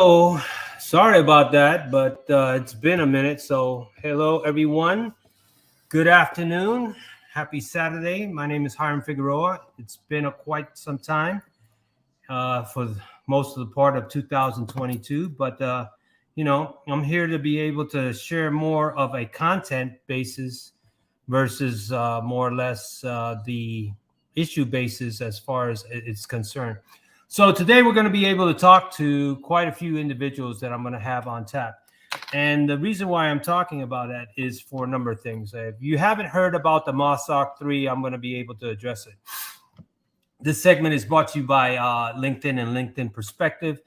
Oh, sorry about that, but it's been a minute. So, hello, everyone. Good afternoon. Happy Saturday. My name is Hiram Figueroa. It's been quite some time for most of the part of 2022, but I'm here to be able to share more of a content basis versus more or less the issue basis as far as it's concerned. So today we're going to be able to talk to quite a few individuals that I'm going to have on tap. And the reason why I'm talking about that is for a number of things. If you haven't heard about the Marsoc 3, I'm going to be able to address it. This segment is brought to you by LinkedIn and LinkedIn Perspective.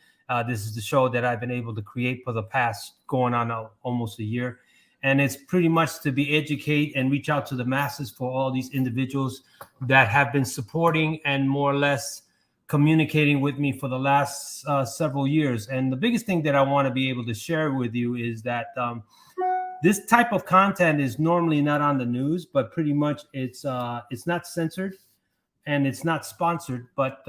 This is the show that I've been able to create for the past going on almost a year. And it's pretty much to be educate and reach out to the masses for all these individuals that have been supporting and more or less communicating with me for the last several years. And the biggest thing that I want to be able to share with you is that this type of content is normally not on the news, but pretty much it's not censored and it's not sponsored. But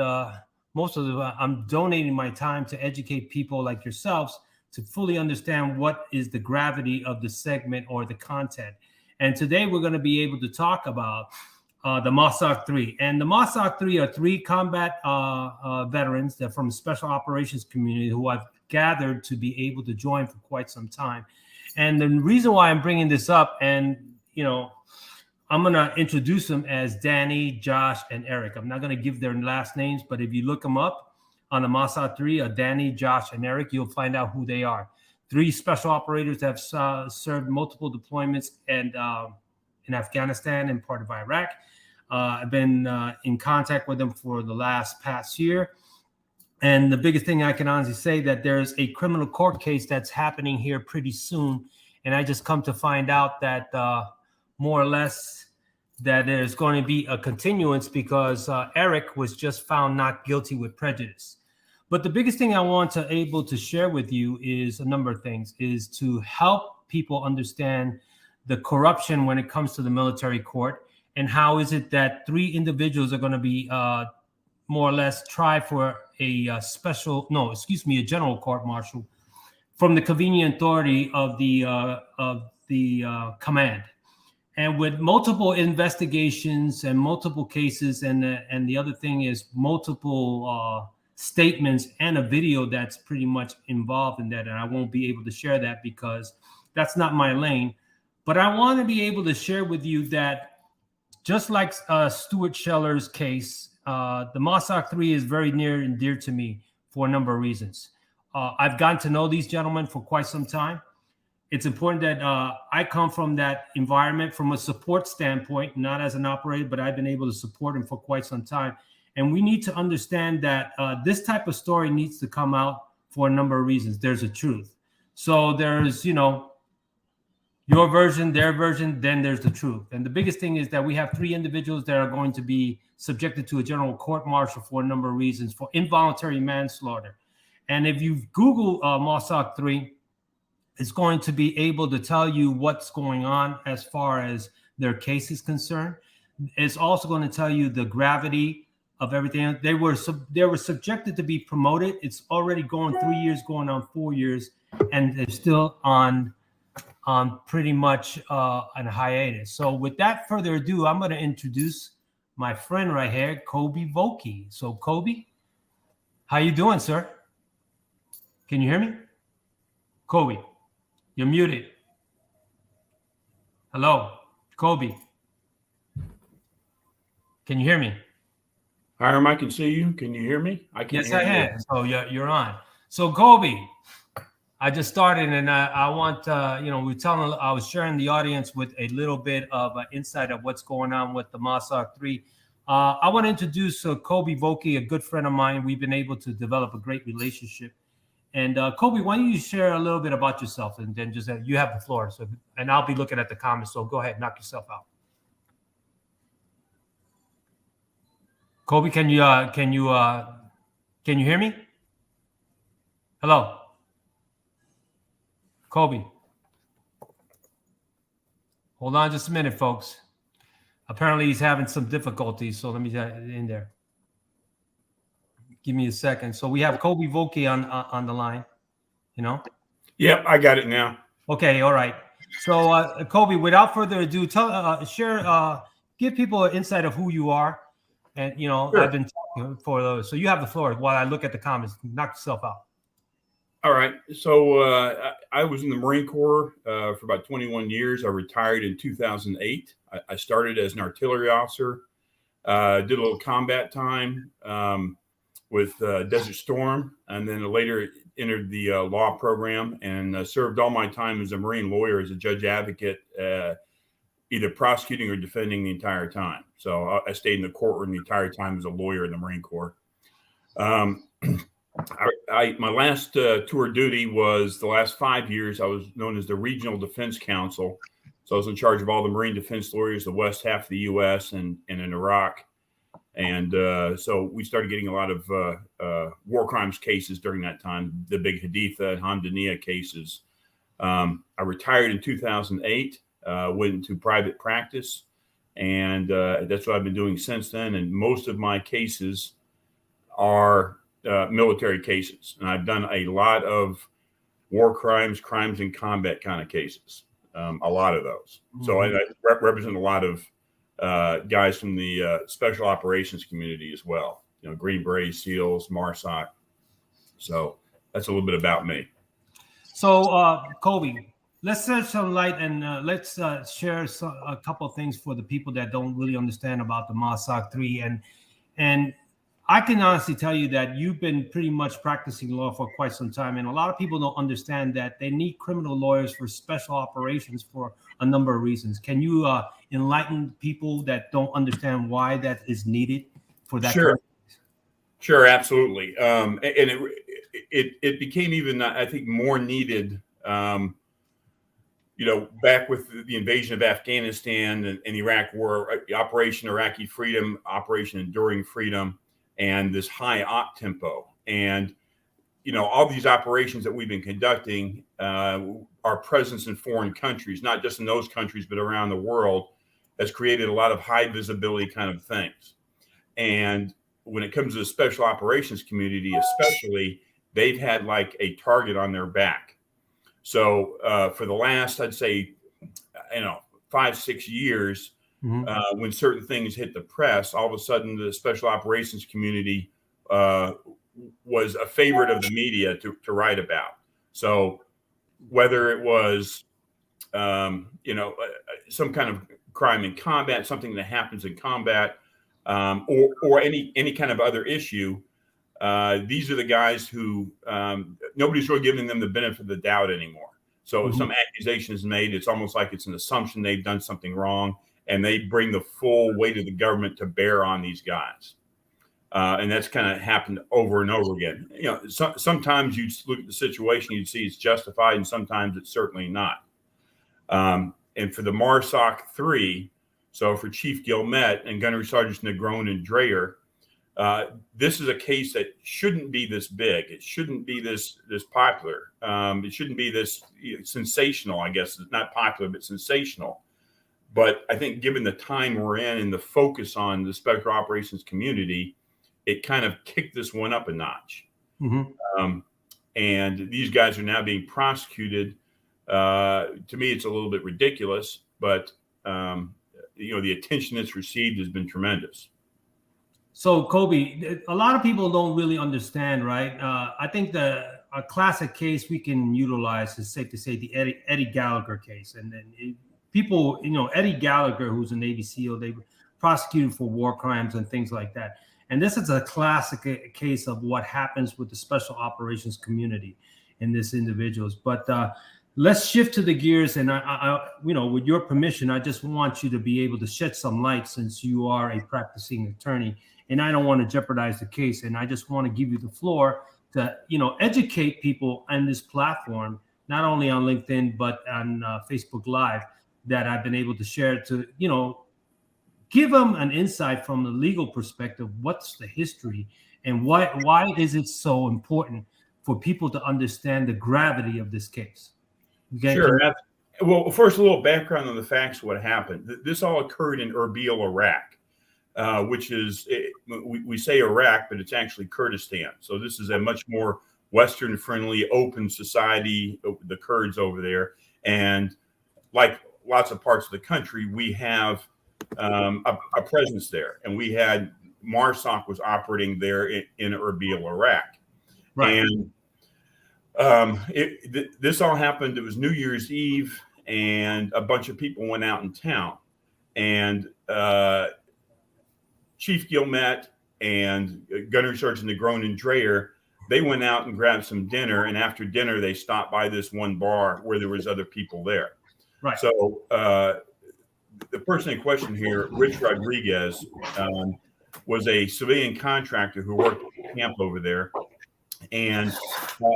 most of I'm donating my time to educate people like yourselves to fully understand what is the gravity of the segment or the content. And today we're going to be able to talk about the Marsoc 3. And the Marsoc 3 are three combat veterans that from the special operations community who I've gathered to be able to join for quite some time. And the reason why I'm bringing this up, and, I'm going to introduce them as Danny, Josh, and Eric. I'm not going to give their last names, but if you look them up on the Marsoc 3, Danny, Josh, and Eric, you'll find out who they are. Three special operators that have served multiple deployments and in Afghanistan and part of Iraq. I've been in contact with them for the past year. And the biggest thing I can honestly say that there's a criminal court case that's happening here pretty soon. And I just come to find out that more or less that there's going to be a continuance because Eric was just found not guilty with prejudice. But the biggest thing I want to able to share with you is a number of things, is to help people understand the corruption when it comes to the military court, and how is it that three individuals are going to be more or less tried for a general court martial from the convenient authority of the command. And with multiple investigations and multiple cases, and the other thing is multiple statements and a video that's pretty much involved in that, and I won't be able to share that because that's not my lane. But I want to be able to share with you that just like Stuart Scheller's case, the Marsoc 3 is very near and dear to me for a number of reasons. I've gotten to know these gentlemen for quite some time. It's important that I come from that environment from a support standpoint, not as an operator, but I've been able to support them for quite some time. And we need to understand that this type of story needs to come out for a number of reasons. There's a truth. So there's, your version, their version, then there's the truth. And the biggest thing is that we have three individuals that are going to be subjected to a general court martial for a number of reasons for involuntary manslaughter. And if you Google Marsoc 3, it's going to be able to tell you what's going on as far as their case is concerned. It's also going to tell you the gravity of everything. They were subjected to be promoted. It's already going 3 years, going on 4 years, and they're still on pretty much on hiatus. So with that further ado, I'm going to introduce my friend right here, Kobe Volke. So Kobe, how you doing, sir? Can you hear me? Kobe, you're muted. Hello, Kobe. Can you hear me? Hiram, I can see you. Can you hear me? I can. Yes, I can. So you're on. So Kobe, I just started, and I want I was sharing the audience with a little bit of insight of what's going on with the Marsoc 3. I want to introduce Kobe Volke, a good friend of mine. We've been able to develop a great relationship. And Kobe, why don't you share a little bit about yourself, and then just you have the floor. So, and I'll be looking at the comments. So go ahead, knock yourself out. Kobe, can you hear me? Hello, Kobe. Hold on just a minute, folks. Apparently he's having some difficulties, so let me get in there. Give me a second. So we have Kobe Volke on the line. You know? Yep, I got it now. Okay, all right. So, Kobe, without further ado, give people an insight of who you are. And, Sure. I've been talking for those. So you have the floor while I look at the comments. Knock yourself out. All right. So I was in the Marine Corps for about 21 years. I retired in 2008. I started as an artillery officer, did a little combat time with Desert Storm, and then later entered the law program and served all my time as a Marine lawyer, as a judge advocate, either prosecuting or defending the entire time. So I stayed in the courtroom the entire time as a lawyer in the Marine Corps. My last tour of duty was the last 5 years. I was known as the Regional Defense Counsel. So I was in charge of all the Marine defense lawyers, the west half of the U.S. and in Iraq. And so we started getting a lot of war crimes cases during that time, the big Haditha and Hamdaniya cases. I retired in 2008, went into private practice, and that's what I've been doing since then. And most of my cases are military cases. And I've done a lot of war crimes, crimes in combat kind of cases, a lot of those. So I represent a lot of guys from the special operations community as well. Green Berets, SEALs, Marsoc. So that's a little bit about me. So, Kobe, let's shed some light and let's share a couple of things for the people that don't really understand about the Marsoc 3. And I can honestly tell you that you've been pretty much practicing law for quite some time. And a lot of people don't understand that they need criminal lawyers for special operations for a number of reasons. Can you enlighten people that don't understand why that is needed for that? Sure. Sure, absolutely. And it became even, I think, more needed, back with the invasion of Afghanistan and Iraq War, Operation Iraqi Freedom, Operation Enduring Freedom, and this high op tempo. And, all these operations that we've been conducting, our presence in foreign countries, not just in those countries, but around the world, has created a lot of high visibility kind of things. And when it comes to the special operations community, especially, they've had like a target on their back. So for the last, I'd say, 5-6 years, when certain things hit the press, all of a sudden the special operations community was a favorite of the media to write about. So whether it was, some kind of crime in combat, something that happens in combat, or any kind of other issue, these are the guys who nobody's really giving them the benefit of the doubt anymore. So if some accusation is made, it's almost like it's an assumption they've done something wrong, and they bring the full weight of the government to bear on these guys. And that's kind of happened over and over again. Sometimes you look at the situation, you'd see it's justified, and sometimes it's certainly not. And for the Marsoc 3, so for Chief Gilmet and Gunnery Sergeants Negron and Dreyer, this is a case that shouldn't be this big. It shouldn't be this popular. It shouldn't be this sensational, I guess. It's not popular, but sensational. But I think given the time we're in and the focus on the special operations community, it kind of kicked this one up a notch. And these guys are now being prosecuted. To me, it's a little bit ridiculous, but the attention it's received has been tremendous. So, Kobe, a lot of people don't really understand, right? I think a classic case we can utilize is safe to say the Eddie Gallagher case. And then people, Eddie Gallagher, who's a Navy SEAL, they were prosecuted for war crimes and things like that. And this is a classic case of what happens with the special operations community in this individuals. But let's shift to the gears, and I, with your permission, I just want you to be able to shed some light, since you are a practicing attorney, and I don't want to jeopardize the case. And I just want to give you the floor to, educate people on this platform, not only on LinkedIn but on Facebook Live, that I've been able to share to, give them an insight from the legal perspective. What's the history, and why is it so important for people to understand the gravity of this case? Sure. Well, first, a little background on the facts of what happened. This all occurred in Erbil, Iraq, which is, we say Iraq, but it's actually Kurdistan. So this is a much more Western-friendly, open society, the Kurds over there. And like lots of parts of the country, we have a presence there. And we had Marsoc was operating there in Erbil, Iraq. Right. And this all happened. It was New Year's Eve, and a bunch of people went out in town. And Chief Gilmet and Gunnery Sergeant Negron and Dreyer, they went out and grabbed some dinner. And after dinner, they stopped by this one bar where there was other people there. Right. So the person in question here, Rich Rodriguez, was a civilian contractor who worked at the camp over there. And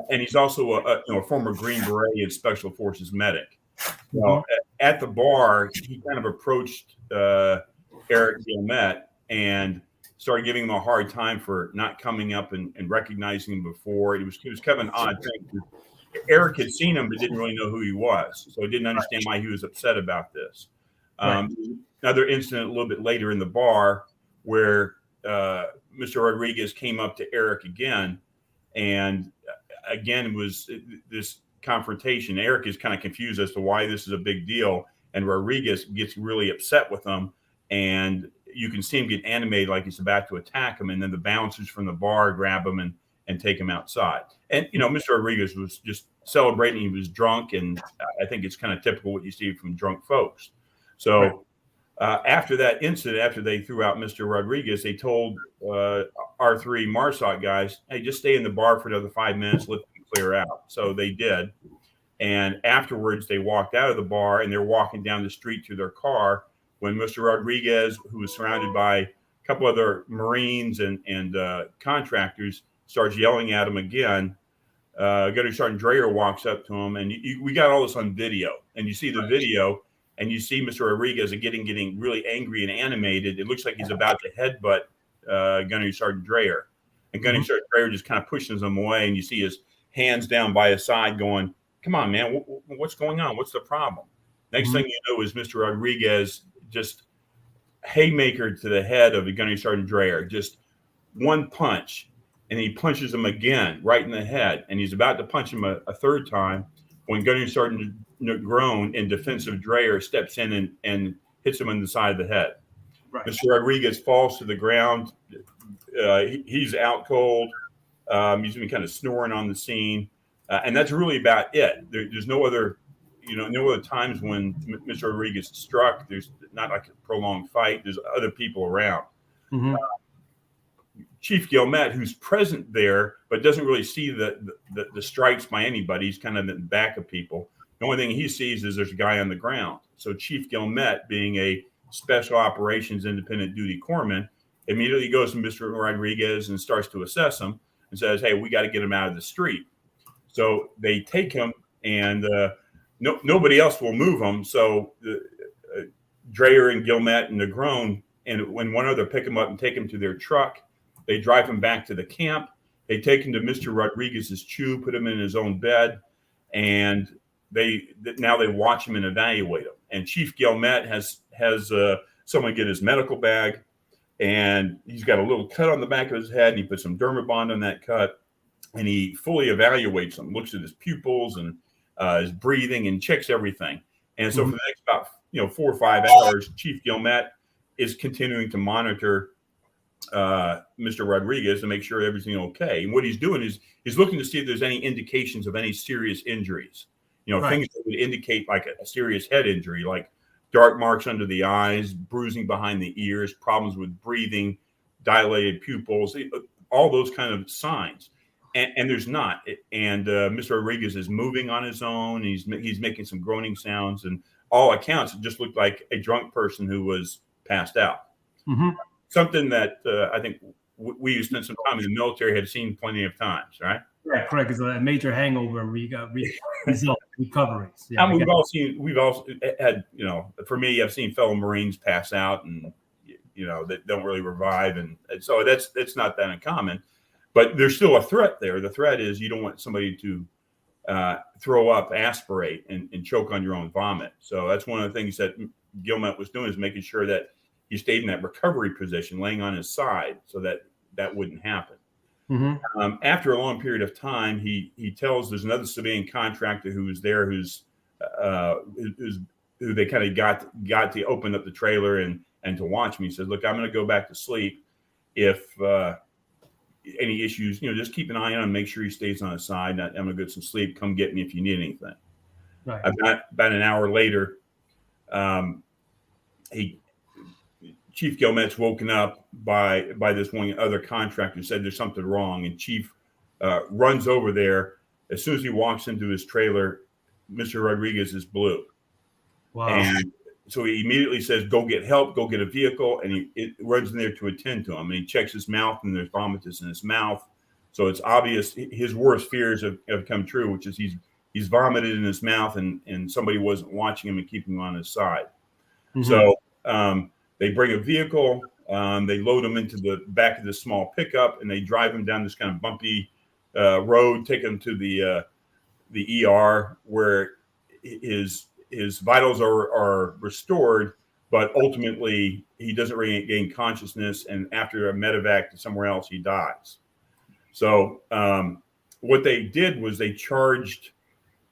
he's also a former Green Beret and Special Forces medic. So at the bar, he kind of approached Eric Gilmet and started giving him a hard time for not coming up and recognizing him before. It was kind of an odd thing. Eric had seen him but didn't really know who he was, so he didn't understand why he was upset about this. Another incident a little bit later in the bar where Mr. Rodriguez came up to Eric again, and again was this confrontation. Eric is kind of confused as to why this is a big deal, and Rodriguez gets really upset with him, and you can see him get animated like he's about to attack him, and then the bouncers from the bar grab him and take him outside. And, Mr. Rodriguez was just celebrating. He was drunk, and I think it's kind of typical what you see from drunk folks. So after that incident, after they threw out Mr. Rodriguez, they told our three Marsoc guys, hey, just stay in the bar for another 5 minutes, let them clear out. So they did. And afterwards, they walked out of the bar, and they're walking down the street to their car when Mr. Rodriguez, who was surrounded by a couple other Marines and contractors, starts yelling at him again. Gunnery Sergeant Dreyer walks up to him, and we got all this on video. And you see the video, and you see Mr. Rodriguez getting really angry and animated. It looks like he's about to headbutt Gunnery Sergeant Dreyer. And Gunnery Sergeant Dreyer just kind of pushes him away, and you see his hands down by his side going, come on, man, what's going on? What's the problem? Next thing you know is Mr. Rodriguez just haymaker to the head of the Gunnery Sergeant Dreyer, just one punch, and he punches him again right in the head, and he's about to punch him a third time when Gunnery Sergeant Negron, in defense of Dreyer, steps in and hits him on the side of the head. Right. Mr. Rodriguez falls to the ground. He's out cold. He's been kind of snoring on the scene, and that's really about it. There's no other no other times when Mr. Rodriguez is struck. There's not like a prolonged fight. There's other people around. Chief Gilmet, who's present there, but doesn't really see the strikes by anybody. He's kind of in the back of people. The only thing he sees is there's a guy on the ground. So Chief Gilmet, being a special operations independent duty corpsman, immediately goes to Mr. Rodriguez and starts to assess him and says, hey, we got to get him out of the street. So they take him, and nobody else will move him. So Dreyer and Gilmet and Negron, and when one other pick him up and take him to their truck, they drive him back to the camp. They take him to Mr. Rodriguez's chew, put him in his own bed, and now they watch him and evaluate him. And Chief Gilmet has someone get his medical bag, and he's got a little cut on the back of his head, and he puts some Dermabond on that cut, and he fully evaluates him, looks at his pupils and his breathing, and checks everything. And so for the next about 4 or 5 hours, Chief Gilmet is continuing to monitor Mr. Rodriguez to make sure everything's okay. And what he's doing is he's looking to see if there's any indications of any serious injuries. Things that would indicate like a serious head injury, like dark marks under the eyes, bruising behind the ears, problems with breathing, dilated pupils, all those kind of signs. And there's not. And Mr. Rodriguez is moving on his own. He's making some groaning sounds, and all accounts, it just looked like a drunk person who was passed out. Something that I think we who spent some time in the military had seen plenty of times, right? Yeah, correct. It's a major hangover recoveries. Yeah, I mean, we've also had, for me, I've seen fellow Marines pass out and, that don't really revive. And so that's not that uncommon, but there's still a threat there. The threat is you don't want somebody to throw up, aspirate, and choke on your own vomit. So that's one of the things that Gilmet was doing, is making sure that he stayed in that recovery position, laying on his side, so that wouldn't happen. After a long period of time, he tells there's another civilian contractor who was there, who they kind of got to open up the trailer and to watch me. He says, "Look, I'm going to go back to sleep. If any issues, just keep an eye on him, make sure he stays on his side. I'm going to get some sleep. Come get me if you need anything." Right. About an hour later, Chief Gilmet's woken up by this one other contractor, said there's something wrong, and Chief runs over there. As soon as he walks into his trailer, Mr. Rodriguez is blue. Wow. And so he immediately says, "Go get help, go get a vehicle," and he runs in there to attend to him. And he checks his mouth, and there's vomitus in his mouth. So it's obvious his worst fears have come true, which is he's vomited in his mouth, and somebody wasn't watching him and keeping him on his side. So they bring a vehicle, they load him into the back of this small pickup, and they drive him down this kind of bumpy road, take him to the ER, where his vitals are restored, but ultimately he doesn't regain consciousness, and after a medevac to somewhere else, he dies. So what they did was they charged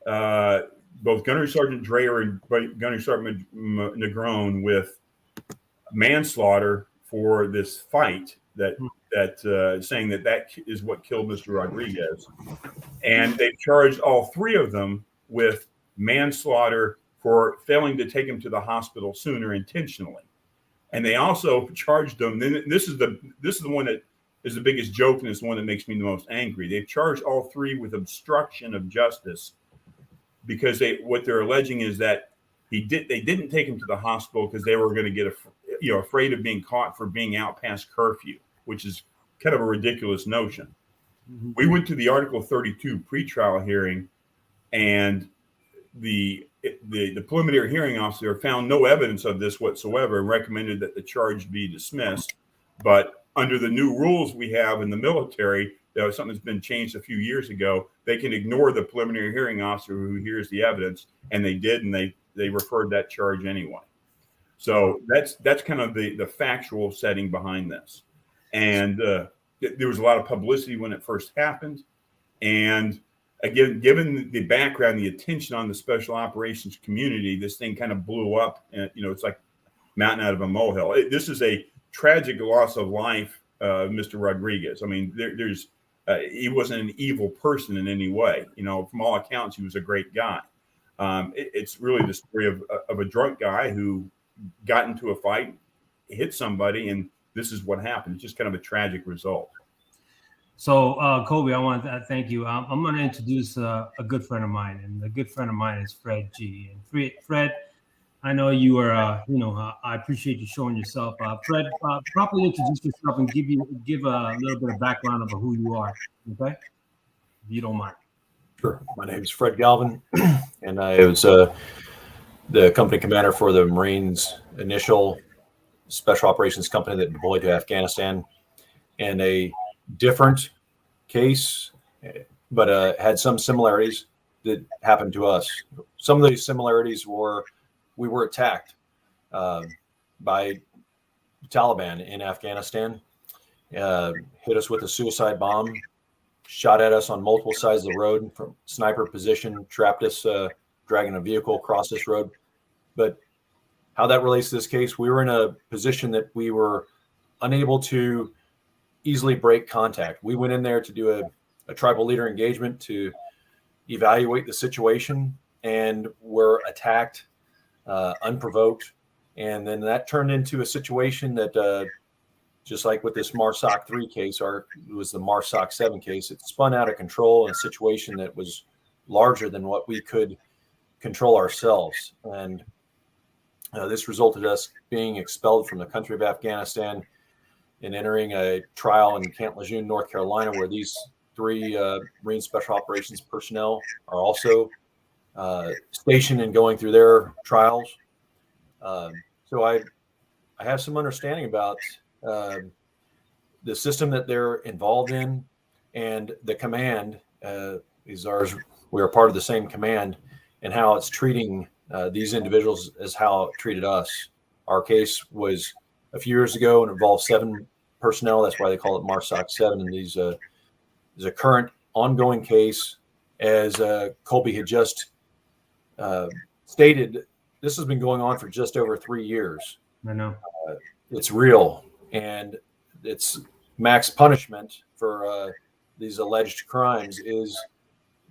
both Gunnery Sergeant Dreyer and Gunnery Sergeant Negron with manslaughter for this fight, that saying that is what killed Mr. Rodriguez. And they charged all three of them with manslaughter for failing to take him to the hospital sooner intentionally. And they also charged them, and this is the one that is the biggest joke, and it's the one that makes me the most angry. They've charged all three with obstruction of justice, because what they're alleging is that they didn't take him to the hospital because they were going to get afraid of being caught for being out past curfew, which is kind of a ridiculous notion. We went to the Article 32 pretrial hearing, and the preliminary hearing officer found no evidence of this whatsoever and recommended that the charge be dismissed. But under the new rules we have in the military, something that's been changed a few years ago, they can ignore the preliminary hearing officer who hears the evidence, and they did, and they referred that charge anyway. So that's kind of the factual setting behind this. And there was a lot of publicity when it first happened. And again, given the background, the attention on the special operations community, this thing kind of blew up. And, it's like mountain out of a molehill. This is a tragic loss of life, Mr. Rodriguez. I mean, he wasn't an evil person in any way. From all accounts, he was a great guy. It's really the story of a drunk guy who got into a fight, hit somebody, and this is what happened. It's just kind of a tragic result. So, Kobe, I want to thank you. I'm going to introduce a good friend of mine, and a good friend of mine is Fred G. And Fred, I know you are, I appreciate you showing yourself. Fred, properly introduce yourself and give a little bit of background of who you are, okay? If you don't mind. Sure. My name is Fred Galvin, and I was the company commander for the Marines' initial special operations company that deployed to Afghanistan, and a different case, but had some similarities that happened to us. Some of these similarities were we were attacked by Taliban in Afghanistan, hit us with a suicide bomb, shot at us on multiple sides of the road from sniper position, trapped us dragging a vehicle across this road. But how that relates to this case, we were in a position that we were unable to easily break contact. We went in there to do a tribal leader engagement to evaluate the situation, and were attacked unprovoked. And then that turned into a situation that just like with this Marsoc 3 case, it was the Marsoc 7 case, it spun out of control in a situation that was larger than what we could control ourselves. And this resulted in us being expelled from the country of Afghanistan and entering a trial in Camp Lejeune, North Carolina, where these 3 Marine Special Operations personnel are also stationed and going through their trials. So I have some understanding about the system that they're involved in, and the command is ours. We are part of the same command, and how it's treating these individuals as how it treated us. Our case was a few years ago and involved 7 personnel. That's why they call it Marsoc 7. And these is a current ongoing case. As Colby had just stated, this has been going on for just over 3 years. I know. It's real, and it's max punishment for these alleged crimes is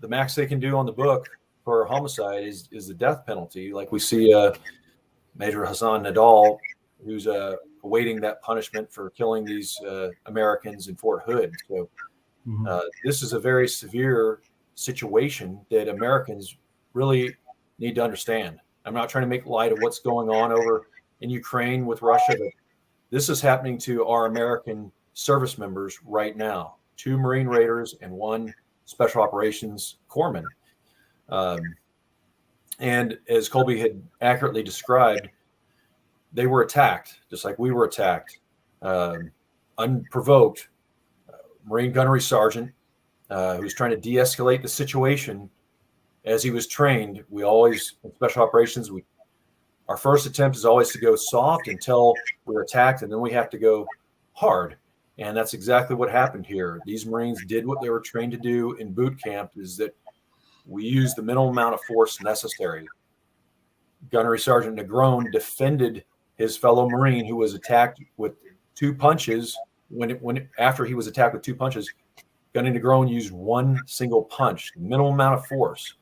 the max they can do on the book for homicide is the death penalty. Like we see Major Hassan Nadal, who's awaiting that punishment for killing these Americans in Fort Hood. So this is a very severe situation that Americans really need to understand. I'm not trying to make light of what's going on over in Ukraine with Russia, but this is happening to our American service members right now. 2 Marine Raiders and 1 Special Operations Corpsman. And as Colby had accurately described, they were attacked, just like we were attacked, unprovoked. Marine Gunnery Sergeant who was trying to de-escalate the situation as he was trained. We always, in Special Operations, our first attempt is always to go soft until we're attacked, and then we have to go hard. And that's exactly what happened here. These Marines did what they were trained to do in boot camp, is that we used the minimum amount of force necessary. Gunnery Sergeant Negron defended his fellow Marine who was attacked with 2 punches. After he was attacked with 2 punches, Gunnery Negron used 1 single punch, the minimum amount of force.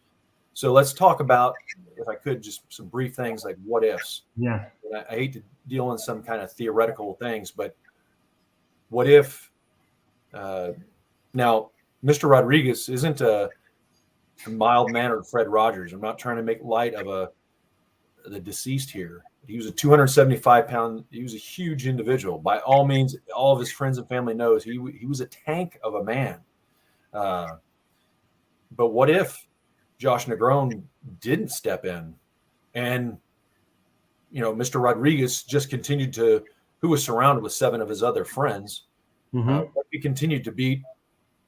So let's talk about, if I could, just some brief things like what ifs. Yeah. And I hate to deal in some kind of theoretical things, but what if now Mr. Rodriguez isn't a mild-mannered Fred Rogers. I'm not trying to make light of the deceased here. He was a 275-pound. He was a huge individual. By all means, all of his friends and family knows he was a tank of a man. But what if Josh Negron didn't step in, and Mr. Rodriguez just continued to, who was surrounded with 7 of his other friends, he continued to beat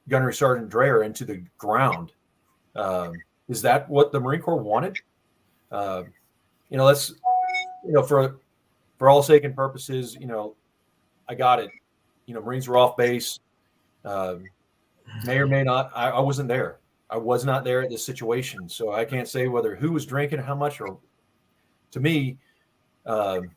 Gunnery Sergeant Dreyer into the ground. Is that what the Marine Corps wanted? Let's, for all sake and purposes, I got it. Marines were off base. May or may not. I wasn't there. I was not there at this situation, so I can't say who was drinking, how much, or to me, pardon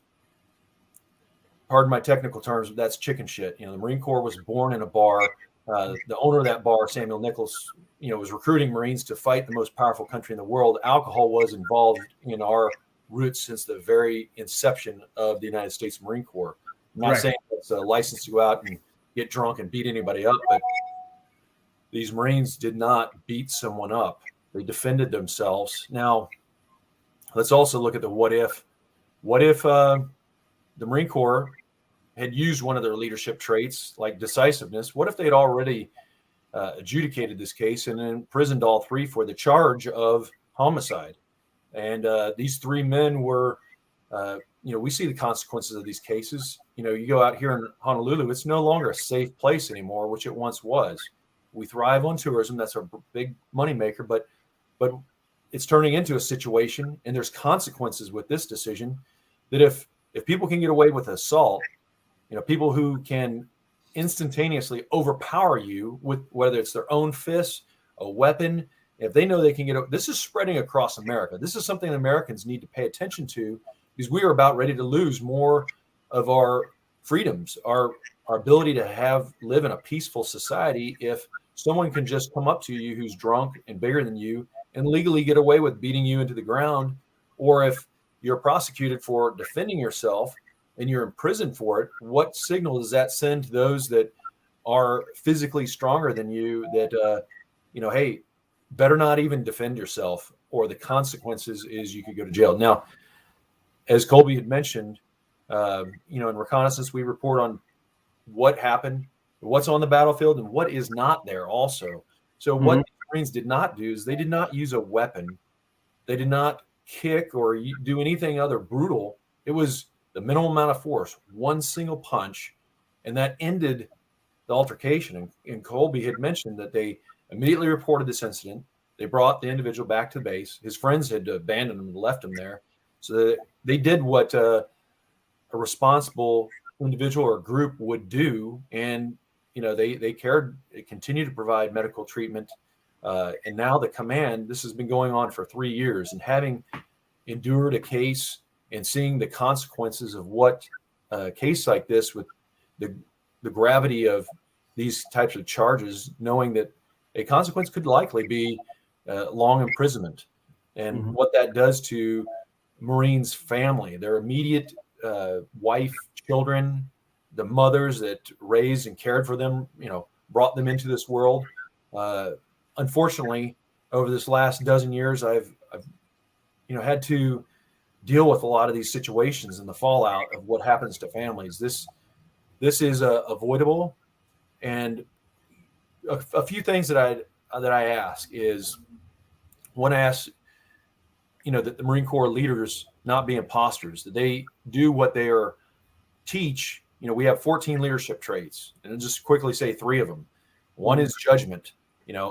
my technical terms, but that's chicken shit. The Marine Corps was born in a bar. The owner of that bar, Samuel Nichols, was recruiting Marines to fight the most powerful country in the world. Alcohol was involved in our roots since the very inception of the United States Marine Corps. I'm not saying it's a license to go out and get drunk and beat anybody up, but these Marines did not beat someone up. They defended themselves. Now, let's also look at the what if. What if the Marine Corps had used one of their leadership traits like decisiveness? What if they had already adjudicated this case and imprisoned all 3 for the charge of homicide? And these 3 men were, we see the consequences of these cases. You go out here in Honolulu, it's no longer a safe place anymore, which it once was. We thrive on tourism. That's a big moneymaker, but it's turning into a situation, and there's consequences with this decision, that if people can get away with assault, people who can instantaneously overpower you with whether it's their own fists, a weapon, if they know they can this is spreading across America. This is something Americans need to pay attention to, because we are about ready to lose more of our freedoms, our ability to live in a peaceful society if someone can just come up to you who's drunk and bigger than you and legally get away with beating you into the ground, or if you're prosecuted for defending yourself and you're in prison for it. What signal does that send to those that are physically stronger than you that, hey, better not even defend yourself, or the consequences is you could go to jail. Now, as Colby had mentioned, in reconnaissance, we report on what happened, what's on the battlefield, and what is not there also. So what the Marines did not do is they did not use a weapon. They did not kick or do anything other brutal. It was the minimal amount of force, 1 single punch, and that ended the altercation. And Colby had mentioned that they immediately reported this incident. They brought the individual back to the base. His friends had abandoned him and left him there. So they did what a responsible individual or group would do, and they cared, they continued to provide medical treatment. And now the command, this has been going on for 3 years, and having endured a case and seeing the consequences of what a case like this, with the gravity of these types of charges, knowing that a consequence could likely be long imprisonment, and what that does to Marines' family, their immediate wife, children, the mothers that raised and cared for them, brought them into this world. Unfortunately, over this last dozen years, I've had to deal with a lot of these situations and the fallout of what happens to families. This is avoidable, and a few things that I ask is, one, ask, that the Marine Corps leaders not be imposters, that they do what they are teach. We have 14 leadership traits, and I'll just quickly say 3 of them. One is judgment,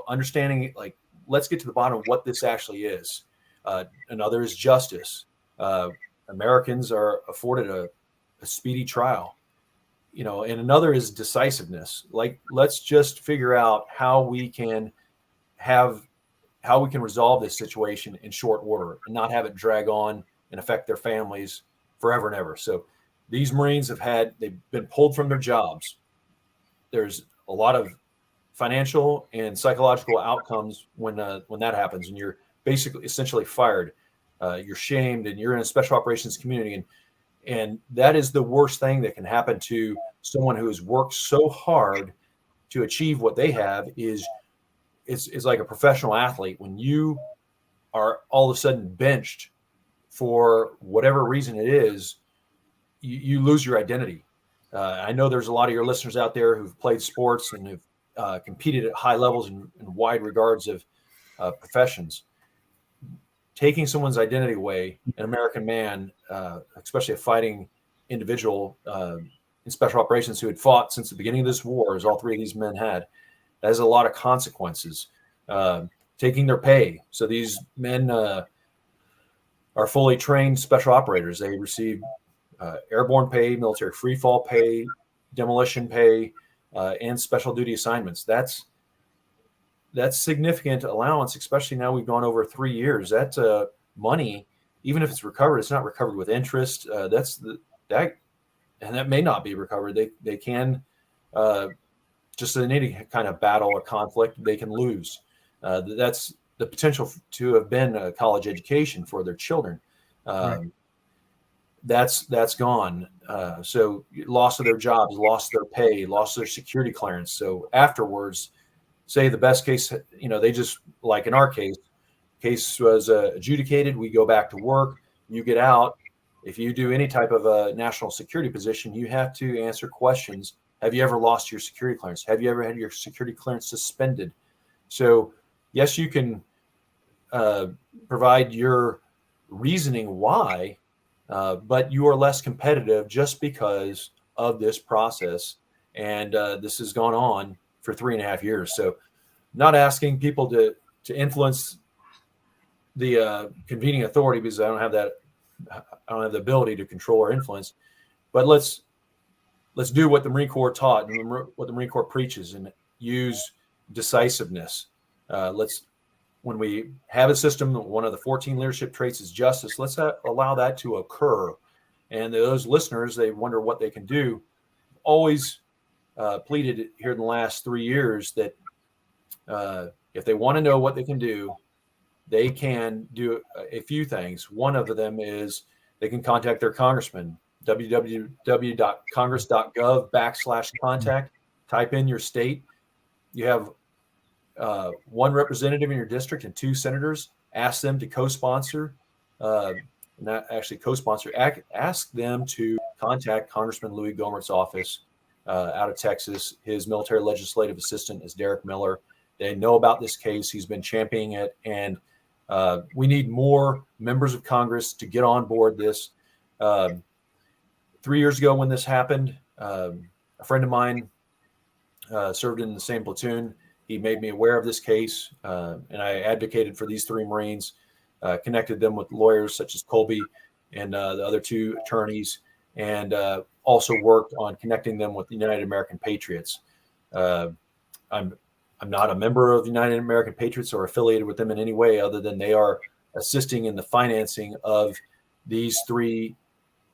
understanding, like, let's get to the bottom of what this actually is. Another is justice. Americans are afforded a speedy trial, and another is decisiveness. Like, let's just figure out how we can resolve this situation in short order and not have it drag on and affect their families forever and ever. So these Marines they've been pulled from their jobs. There's a lot of financial and psychological outcomes when that happens, and you're basically essentially fired. You're shamed, and you're in a special operations community, and that is the worst thing that can happen to someone who has worked so hard to achieve what they have. It's like a professional athlete. When you are all of a sudden benched for whatever reason it is, you lose your identity. I know there's a lot of your listeners out there who've played sports and have competed at high levels in wide regards of professions. Taking someone's identity away, an American man, especially a fighting individual in special operations who had fought since the beginning of this war, as all 3 of these men had, that has a lot of consequences. Taking their pay. So these men are fully trained special operators. They receive airborne pay, military freefall pay, demolition pay, and special duty assignments. That's significant allowance, especially now we've gone over 3 years. That's money, even if it's recovered, it's not recovered with interest. And that may not be recovered. They can just in any kind of battle or conflict, they can lose. That's the potential to have been a college education for their children. Right. That's gone. So loss of their jobs, lost their pay, lost their security clearance. So afterwards, say the best case, they just, like in our case was adjudicated, we go back to work, you get out. If you do any type of a national security position, you have to answer questions. Have you ever lost your security clearance? Have you ever had your security clearance suspended? So yes, you can provide your reasoning why, but you are less competitive just because of this process. And this has gone on for 3.5 years. So not asking people to influence the convening authority, because I don't have the ability to control or influence, but let's do what the Marine Corps taught and what the Marine Corps preaches, and use decisiveness. When we have a system, one of the 14 leadership traits is justice. Let's allow that to occur. And those listeners, they wonder what they can do. Always pleaded here in the last 3 years that if they want to know what they can do, they can do a few things. One of them is they can contact their congressman, www.congress.gov/contact. Type in your state. You have one representative in your district and 2 senators. Ask them to co-sponsor, not actually co-sponsor, ask them to contact Congressman Louis Gohmert's office out of Texas. His military legislative assistant is Derek Miller. They know about this case. He's been championing it, and we need more members of Congress to get on board this. 3 years ago when this happened, a friend of mine served in the same platoon. He made me aware of this case, and I advocated for these 3 Marines, connected them with lawyers such as Colby and the other 2 attorneys, and also worked on connecting them with the United American Patriots. Uh, I'm not a member of the United American Patriots or affiliated with them in any way other than they are assisting in the financing of these three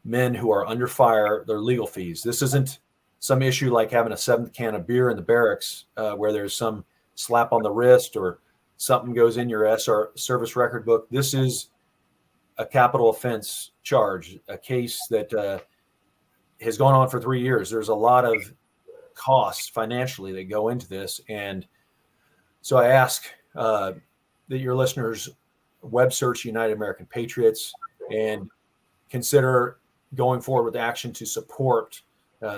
men who are under fire, their legal fees. This isn't some issue like having a seventh can of beer in the barracks where there's some slap on the wrist or something goes in your SR service record book. This is a capital offense charge, a case that has gone on for 3 years. There's a lot of costs financially that go into this. And so I ask that your listeners web search United American Patriots and consider going forward with action to support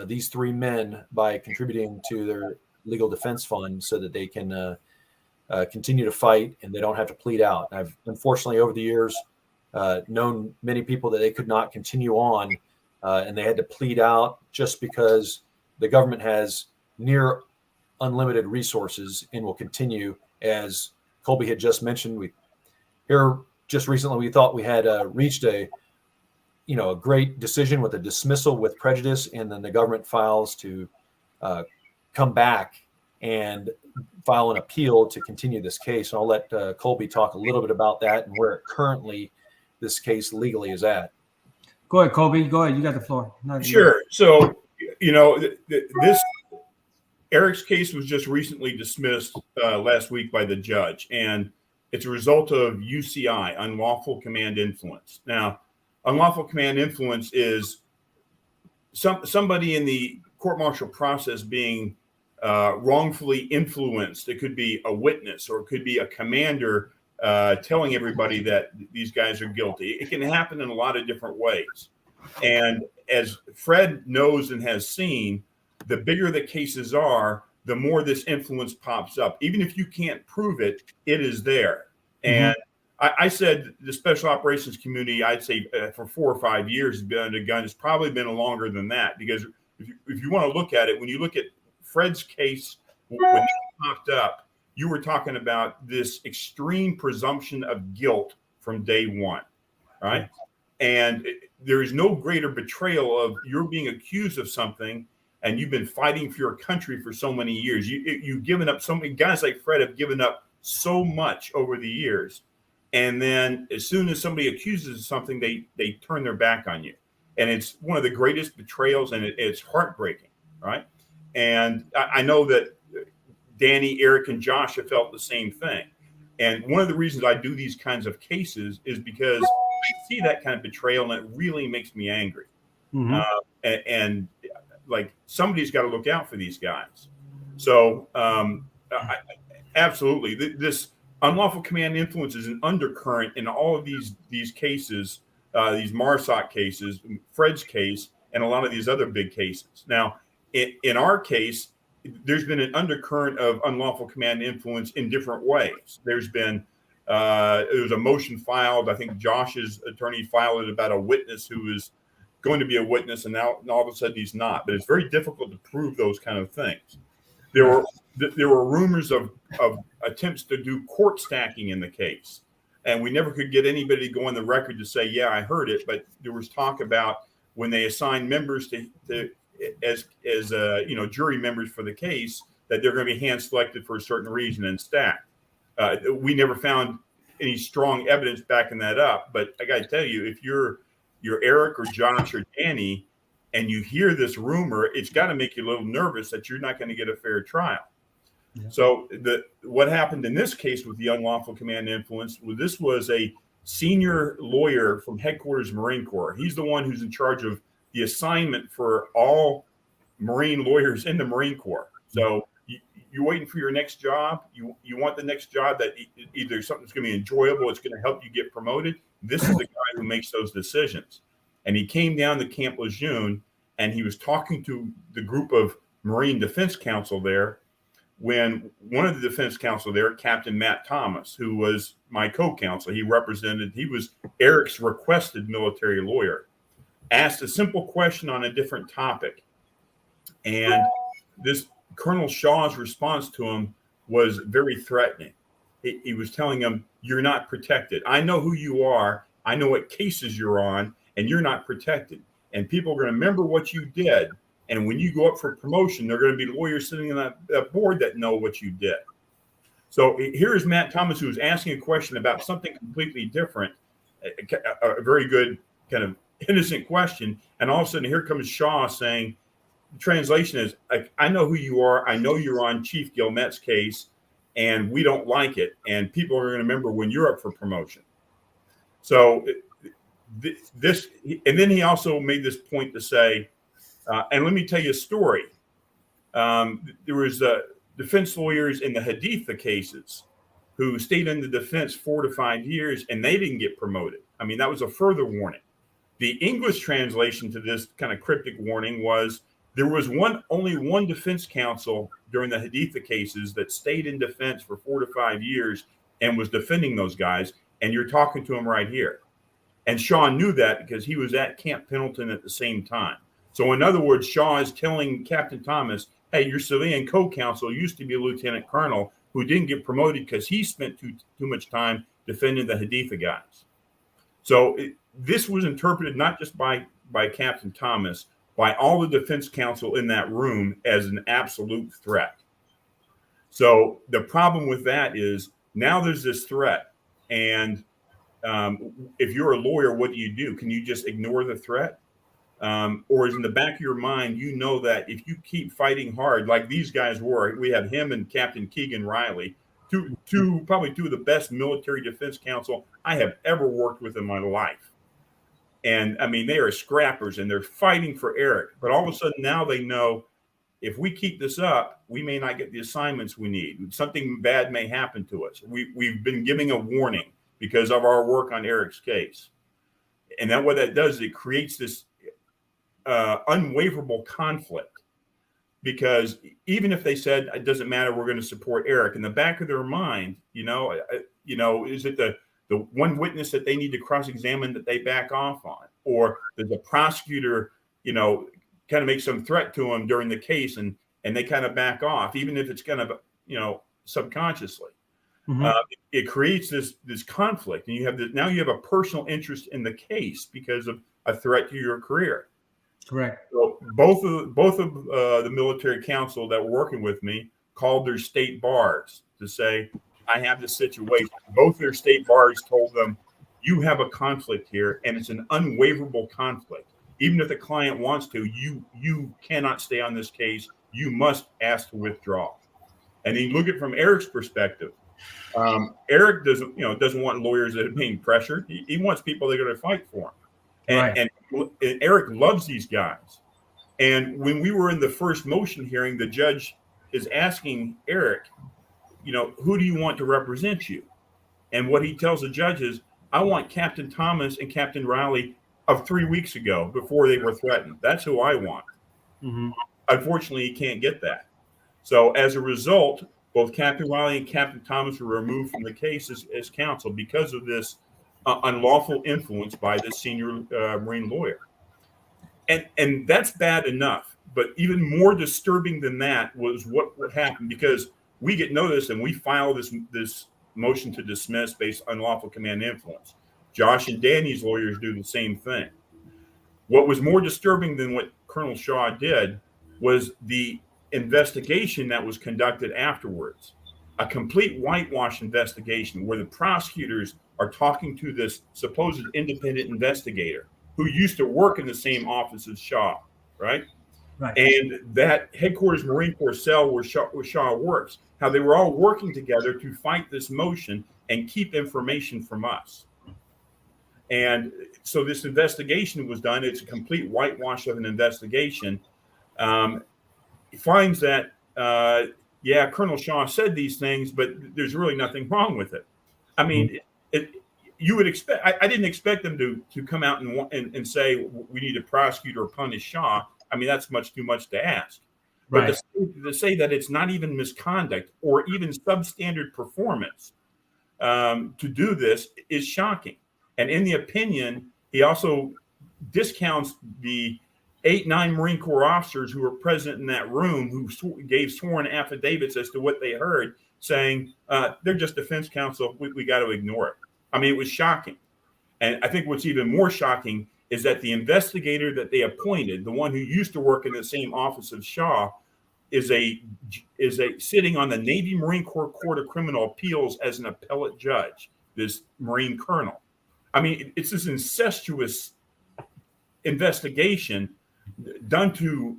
these three men by contributing to their legal defense fund so that they can continue to fight and they don't have to plead out. I've unfortunately over the years known many people that they could not continue on and they had to plead out just because the government has near unlimited resources and will continue. As Colby had just mentioned, we here just recently we thought we had reached a great decision with a dismissal with prejudice, and then the government files to come back and file an appeal to continue this case. And I'll let Colby talk a little bit about that and where currently this case legally is at. Go ahead, Colby. Go ahead. You got the floor. Sure. So, this Eric's case was just recently dismissed last week by the judge, and it's a result of UCI, unlawful command influence. Now, unlawful command influence is somebody in the court-martial process being wrongfully influenced. It could be a witness or it could be a commander telling everybody that these guys are guilty. It can happen in a lot of different ways. And as Fred knows and has seen, the bigger the cases are, the more this influence pops up. Even if you can't prove it, it is there. And I said the special operations community, I'd say for 4 or 5 years has been under gun. It's probably been longer than that, because if you want to look at it, when you look at Fred's case, when it popped up, you were talking about this extreme presumption of guilt from day one, right? And there is no greater betrayal of you're being accused of something and you've been fighting for your country for so many years. You've given up so many guys like Fred have given up so much over the years. And then as soon as somebody accuses of something, they turn their back on you. And it's one of the greatest betrayals, and it's heartbreaking, right? And I know that Danny, Eric, and Josh have felt the same thing. And one of the reasons I do these kinds of cases is because I see that kind of betrayal, and it really makes me angry. And like, somebody's got to look out for these guys. So absolutely, this unlawful command influence is an undercurrent in all of these cases, these Marsoc cases, Fred's case, and a lot of these other big cases. Now, in our case, there's been an undercurrent of unlawful command influence in different ways. There's been there was a motion filed. I think Josh's attorney filed it about a witness who is going to be a witness, and now all of a sudden he's not. But it's very difficult to prove those kind of things. There were rumors of attempts to do court stacking in the case, and we never could get anybody to go on the record to say, yeah, I heard it. But there was talk about when they assign members as jury members for the case, that they're going to be hand selected for a certain reason and stacked. We never found any strong evidence backing that up. But I got to tell you, if you're Eric or Josh or Danny, and you hear this rumor, it's got to make you a little nervous that you're not going to get a fair trial. Yeah. So what happened in this case with the unlawful command influence, this was a senior lawyer from headquarters Marine Corps. He's the one who's in charge of the assignment for all Marine lawyers in the Marine Corps. So you're waiting for your next job. You want the next job that either something's going to be enjoyable, it's going to help you get promoted. This is the guy who makes those decisions. And he came down to Camp Lejeune, and he was talking to the group of Marine Defense Council there, when one of the defense counsel there, Captain Matt Thomas, who was my co-counsel, he was Eric's requested military lawyer, asked a simple question on a different topic. And this Colonel Shaw's response to him was very threatening. He was telling him, you're not protected. I know who you are. I know what cases you're on, and you're not protected. And people are going to remember what you did, And when you go up for promotion, there are going to be lawyers sitting on that board that know what you did. So here is Matt Thomas, who's asking a question about something completely different, a very good kind of innocent question. And all of a sudden, here comes Shaw saying, the translation is, I know who you are. I know you're on Chief Gilmette's case, and we don't like it. And people are going to remember when you're up for promotion. So this, and then he also made this point to say, and let me tell you a story. There was defense lawyers in the Haditha cases who stayed in the defense 4 to 5 years, and they didn't get promoted. I mean, that was a further warning. The English translation to this kind of cryptic warning was there was only one defense counsel during the Haditha cases that stayed in defense for 4 to 5 years and was defending those guys, and you're talking to him right here. And Shaw knew that because he was at Camp Pendleton at the same time. So in other words, Shaw is telling Captain Thomas, hey, your civilian co-counsel used to be a lieutenant colonel who didn't get promoted because he spent too much time defending the Haditha guys. So this was interpreted not just by Captain Thomas, by all the defense counsel in that room as an absolute threat. So the problem with that is now there's this threat. And if you're a lawyer, what do? Can you just ignore the threat? Or is in the back of your mind, you know that if you keep fighting hard, like these guys were, we had him and Captain Keegan Riley, probably two of the best military defense counsel I have ever worked with in my life. And I mean, they are scrappers and they're fighting for Eric. But all of a sudden now they know if we keep this up, we may not get the assignments we need. Something bad may happen to us. We've been giving a warning because of our work on Eric's case. And then what that does is it creates this unwaverable conflict, because even if they said it doesn't matter, we're going to support Eric, in the back of their mind, is it the one witness that they need to cross-examine that they back off on, or does the prosecutor, kind of make some threat to them during the case and they kind of back off, even if it's kind of subconsciously. Mm-hmm. It creates this conflict, and you have a personal interest in the case because of a threat to your career. Correct. So both of the military counsel that were working with me called their state bars to say, I have this situation. Both their state bars told them, you have a conflict here, and it's an unwaverable conflict. Even if the client wants to, you cannot stay on this case. You must ask to withdraw. And you look at it from Eric's perspective. Eric doesn't want lawyers that are being pressured. He wants people that are going to fight for him. And Eric loves these guys. And when we were in the first motion hearing, the judge is asking Eric, who do you want to represent you? And what he tells the judge is, I want Captain Thomas and Captain Riley of 3 weeks ago before they were threatened. That's who I want. Mm-hmm. Unfortunately, he can't get that. So as a result, both Captain Riley and Captain Thomas were removed from the case as counsel because of this unlawful influence by this senior Marine lawyer. And that's bad enough. But even more disturbing than that was what happened, because we get notice and we file this motion to dismiss based on unlawful command influence. Josh and Danny's lawyers do the same thing. What was more disturbing than what Colonel Shaw did was the investigation that was conducted afterwards. A complete whitewash investigation where the prosecutors are talking to this supposed independent investigator who used to work in the same office as Shaw, right? Right. And that headquarters Marine Corps cell where Shaw works, how they were all working together to fight this motion and keep information from us. And so this investigation was done. It's a complete whitewash of an investigation. It finds that, Colonel Shaw said these things, but there's really nothing wrong with it. I mean, you would expect, I didn't expect them to come out and say, we need to prosecute or punish Shaw. I mean, that's too much to ask. But to say that it's not even misconduct or even substandard performance to do this is shocking. And in the opinion, he also discounts the 8-9 Marine Corps officers who were present in that room who gave sworn affidavits as to what they heard, saying they're just defense counsel. We got to ignore it. I mean, it was shocking. And I think what's even more shocking is that the investigator that they appointed, the one who used to work in the same office of Shaw, is a sitting on the Navy Marine Corps Court of Criminal Appeals as an appellate judge, this Marine colonel. I mean, it's this incestuous investigation done to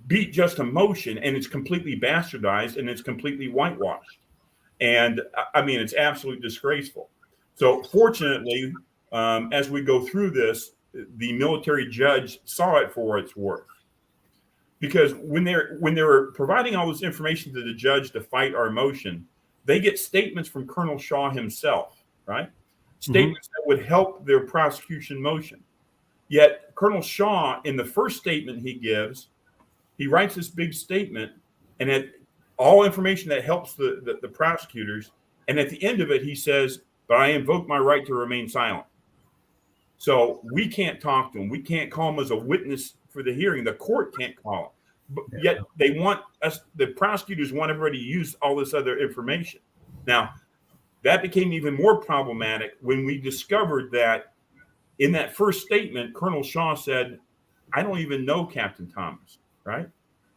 beat just emotion, and it's completely bastardized and it's completely whitewashed. And I mean, it's absolutely disgraceful. So fortunately, as we go through this, the military judge saw it for what it's worth. Because when they're providing all this information to the judge to fight our motion, they get statements from Colonel Shaw himself, right? Statements that would help their prosecution motion. Yet Colonel Shaw, in the first statement he gives, he writes this big statement, and at all information that helps the prosecutors. And at the end of it, he says, "But I invoke my right to remain silent." So we can't talk to him. We can't call him as a witness for the hearing. The court can't call him. But yet they want us, the prosecutors want everybody to use all this other information. Now, that became even more problematic when we discovered that in that first statement, Colonel Shaw said, "I don't even know Captain Thomas," right?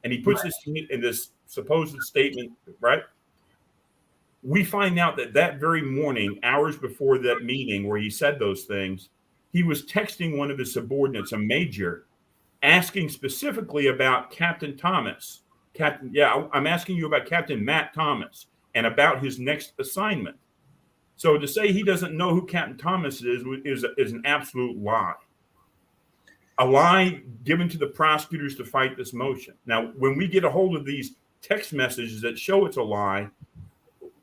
And he puts this in this supposed statement, right? We find out that very morning, hours before that meeting where he said those things, he was texting one of his subordinates, a major, asking specifically about Captain Thomas. I'm asking you about Captain Matt Thomas and about his next assignment. So to say he doesn't know who Captain Thomas is an absolute lie. A lie given to the prosecutors to fight this motion. Now, when we get a hold of these text messages that show it's a lie,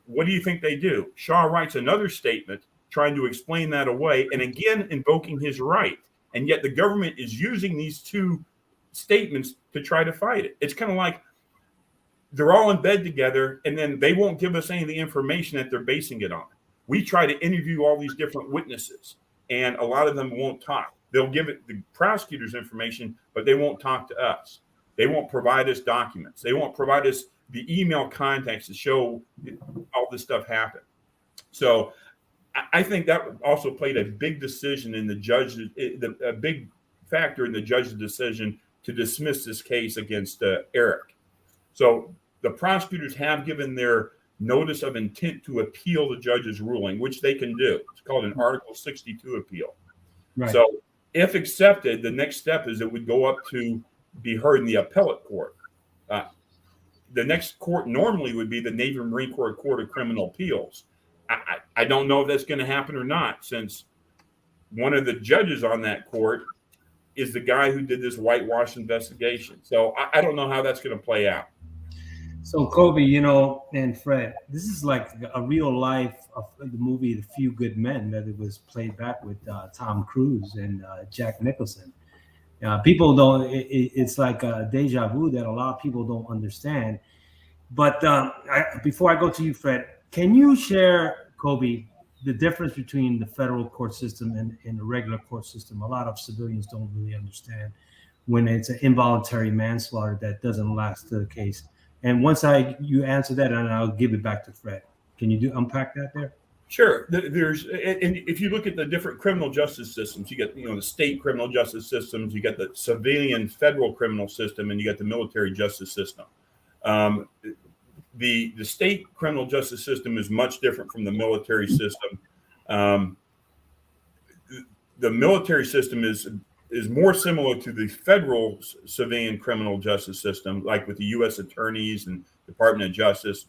what do you think they do? Shaw writes another statement trying to explain that away, and again invoking his right. And yet the government is using these two statements to try to fight it. It's kind of like they're all in bed together, and then they won't give us any of the information that they're basing it on. We try to interview all these different witnesses, and a lot of them won't talk. They'll give it the prosecutors information, but they won't talk to us. They won't provide us documents. They won't provide us the email contacts to show all this stuff happened. So I think that also played a big decision in the judge's, a big factor in the judge's decision to dismiss this case against Eric. So the prosecutors have given their notice of intent to appeal the judge's ruling, which they can do. It's called an Article 62 appeal. Right. So if accepted, the next step is it would go up to be heard in the appellate court. The next court normally would be the Navy Marine Corps Court of Criminal Appeals. I don't know if that's going to happen or not, since one of the judges on that court is the guy who did this whitewash investigation. So I don't know how that's going to play out. So Kobe, and Fred, this is like a real life of the movie The Few Good Men that it was played back with Tom Cruise and Jack Nicholson. People don't, it's like a deja vu that a lot of people don't understand. But before I go to you, Fred, can you share, Kobe, the difference between the federal court system and the regular court system? A lot of civilians don't really understand when it's an involuntary manslaughter that doesn't last to the case. And once you answer that, and I'll give it back to Fred. Can you unpack that there? Sure. And if you look at the different criminal justice systems, you get the state criminal justice systems, you got the civilian federal criminal system, and you got the military justice system. The state criminal justice system is much different from the military system. The military system is more similar to the federal civilian criminal justice system, like with the U.S. attorneys and Department of Justice.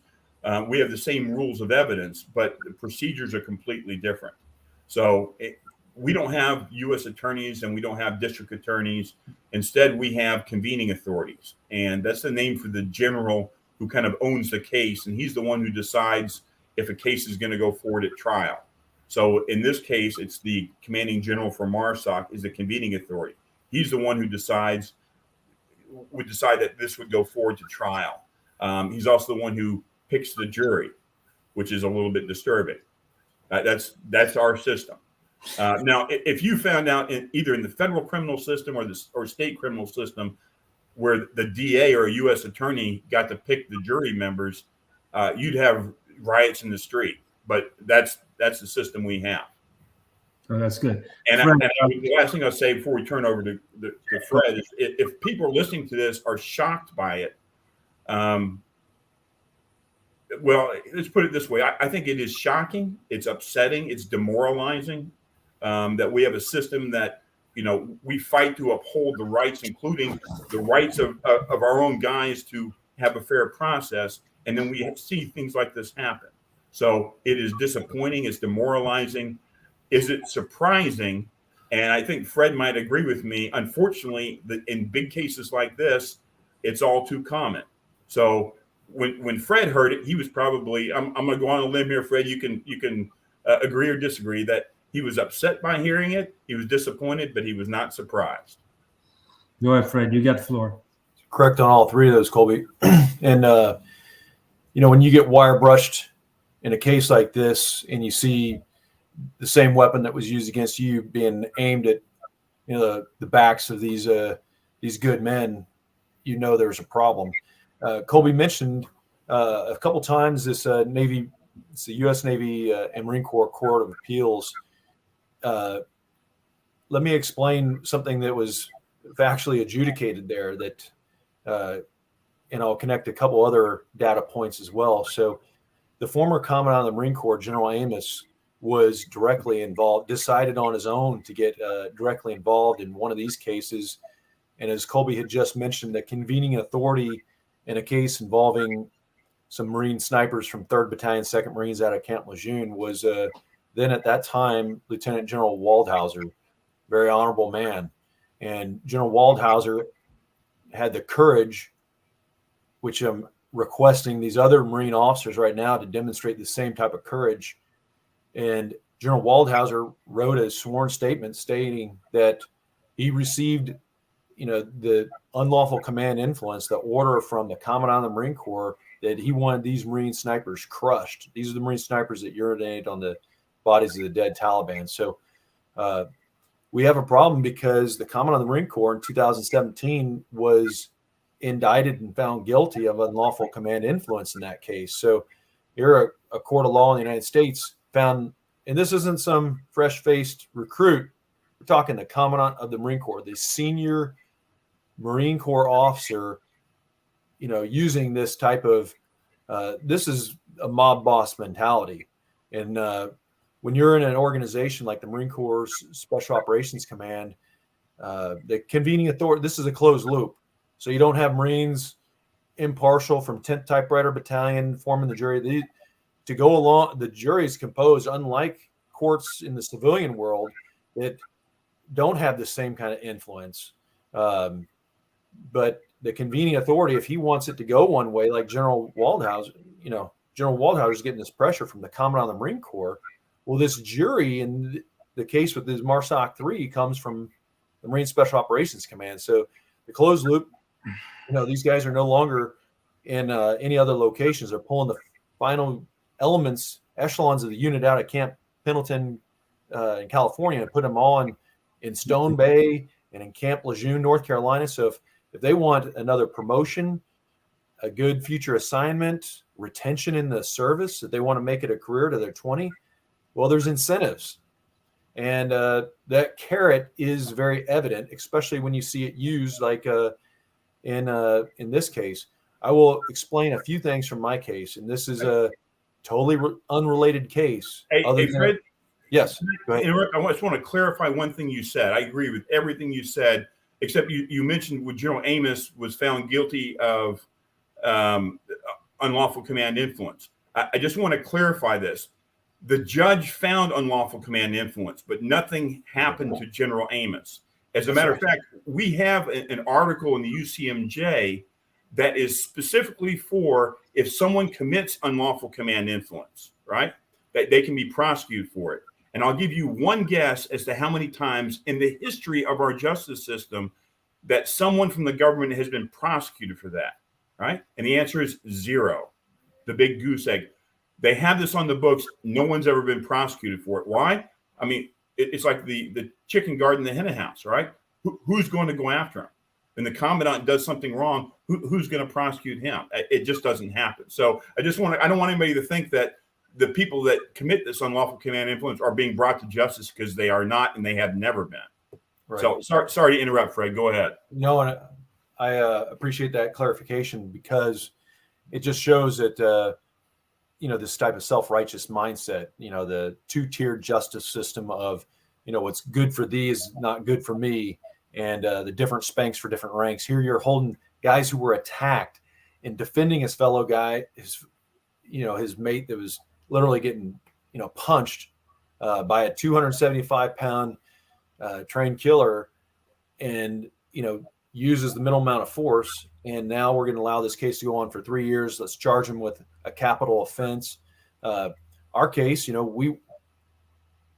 We have the same rules of evidence, but the procedures are completely different. So we don't have U.S. attorneys and we don't have district attorneys. Instead, we have convening authorities. And that's the name for the general who kind of owns the case. And he's the one who decides if a case is going to go forward at trial. So in this case, it's the commanding general for Marsoc is the convening authority. He's the one who would decide that this would go forward to trial. He's also the one who picks the jury, which is a little bit disturbing. That's our system. Now, if you found out either in the federal criminal system or state criminal system where the DA or a U.S. attorney got to pick the jury members, you'd have riots in the street. But that's the system we have. So that's good. And, Fred, the last thing I'll say before we turn over to Fred is if people are listening to this are shocked by it, well, let's put it this way. I think it is shocking. It's upsetting. It's demoralizing that we have a system that, we fight to uphold the rights, including the rights of our own guys to have a fair process. And then we see things like this happen. So it is disappointing. It's demoralizing. Is it surprising? And I think Fred might agree with me. Unfortunately, in big cases like this, it's all too common. So when Fred heard it, he was probably, I'm going to go on a limb here, Fred, you can agree or disagree that he was upset by hearing it. He was disappointed, but he was not surprised. Go ahead, Fred. You got the floor. Correct on all three of those, Colby. And, when you get wire brushed in a case like this and you see the same weapon that was used against you being aimed at, the backs of these good men, there's a problem. Colby mentioned a couple times it's the U.S. Navy and Marine Corps Court of Appeals. Let me explain something that was factually adjudicated there that, and I'll connect a couple other data points as well. So the former Commandant of the Marine Corps, General Amos, was directly involved, decided on his own to get directly involved in one of these cases. And as Colby had just mentioned, the convening authority in a case involving some Marine snipers from 3rd Battalion, 2nd Marines out of Camp Lejeune was then at that time Lieutenant General Waldhauser, very honorable man. And General Waldhauser had the courage, which I'm requesting these other Marine officers right now to demonstrate the same type of courage. And General Waldhauser wrote a sworn statement stating that he received, the unlawful command influence, the order from the Commandant of the Marine Corps that he wanted these Marine snipers crushed. These are the Marine snipers that urinate on the bodies of the dead Taliban. So we have a problem because the Commandant of the Marine Corps in 2017 was indicted and found guilty of unlawful command influence in that case. So here a court of law in the United States found, and this isn't some fresh-faced recruit, we're talking the Commandant of the Marine Corps, the senior Marine Corps officer, using this type of, this is a mob boss mentality. And when you're in an organization like the Marine Corps Special Operations Command, the convening authority, this is a closed loop. So you don't have Marines impartial from 10th Typewriter Battalion forming the jury. To go along, the jury is composed, unlike courts in the civilian world, that don't have the same kind of influence. But the convening authority, if he wants it to go one way, like General Waldhauser, General Waldhauser is getting this pressure from the Commandant of the Marine Corps. Well, this jury in the case with this Marsoc 3 comes from the Marine Special Operations Command. So the closed loop, these guys are no longer in any other locations. They're pulling the final elements, echelons of the unit out of Camp Pendleton in California and put them all in Stone Bay and in Camp Lejeune, North Carolina. So if they want another promotion, a good future assignment, retention in the service, if they want to make it a career to their 20, well, there's incentives. And that carrot is very evident, especially when you see it used like in this case. I will explain a few things from my case, and this is a totally unrelated case. Hey, Fred? Yes. Go ahead. I just want to clarify one thing you said. I agree with everything you said, except you mentioned when General Amos was found guilty of unlawful command influence. I just want to clarify this. The judge found unlawful command influence, but nothing happened to General Amos. As a matter of fact, we have an article in the UCMJ that is specifically for if someone commits unlawful command influence, right? That they can be prosecuted for it. And I'll give you one guess as to how many times in the history of our justice system that someone from the government has been prosecuted for that, right? And the answer is 0. The big goose egg. They have this on the books. No one's ever been prosecuted for it. Why? I mean, it's like the chicken garden, the hen house, right? Who's going to go after him? And the commandant does something wrong. Who's going to prosecute him? It just doesn't happen. So I don't want anybody to think that the people that commit this unlawful command and influence are being brought to justice because they are not and they have never been. Right. So sorry to interrupt, Fred. Go ahead. No, and I appreciate that clarification, because it just shows that this type of self-righteous mindset, the two-tiered justice system of, what's good for thee is not good for me, and the different spanks for different ranks. Here you're holding guys who were attacked and defending his fellow guy, his mate that was literally getting, punched by a 275-pound trained killer, and, uses the minimal amount of force. And now we're going to allow this case to go on for 3 years. Let's charge him with a capital offense. Our case,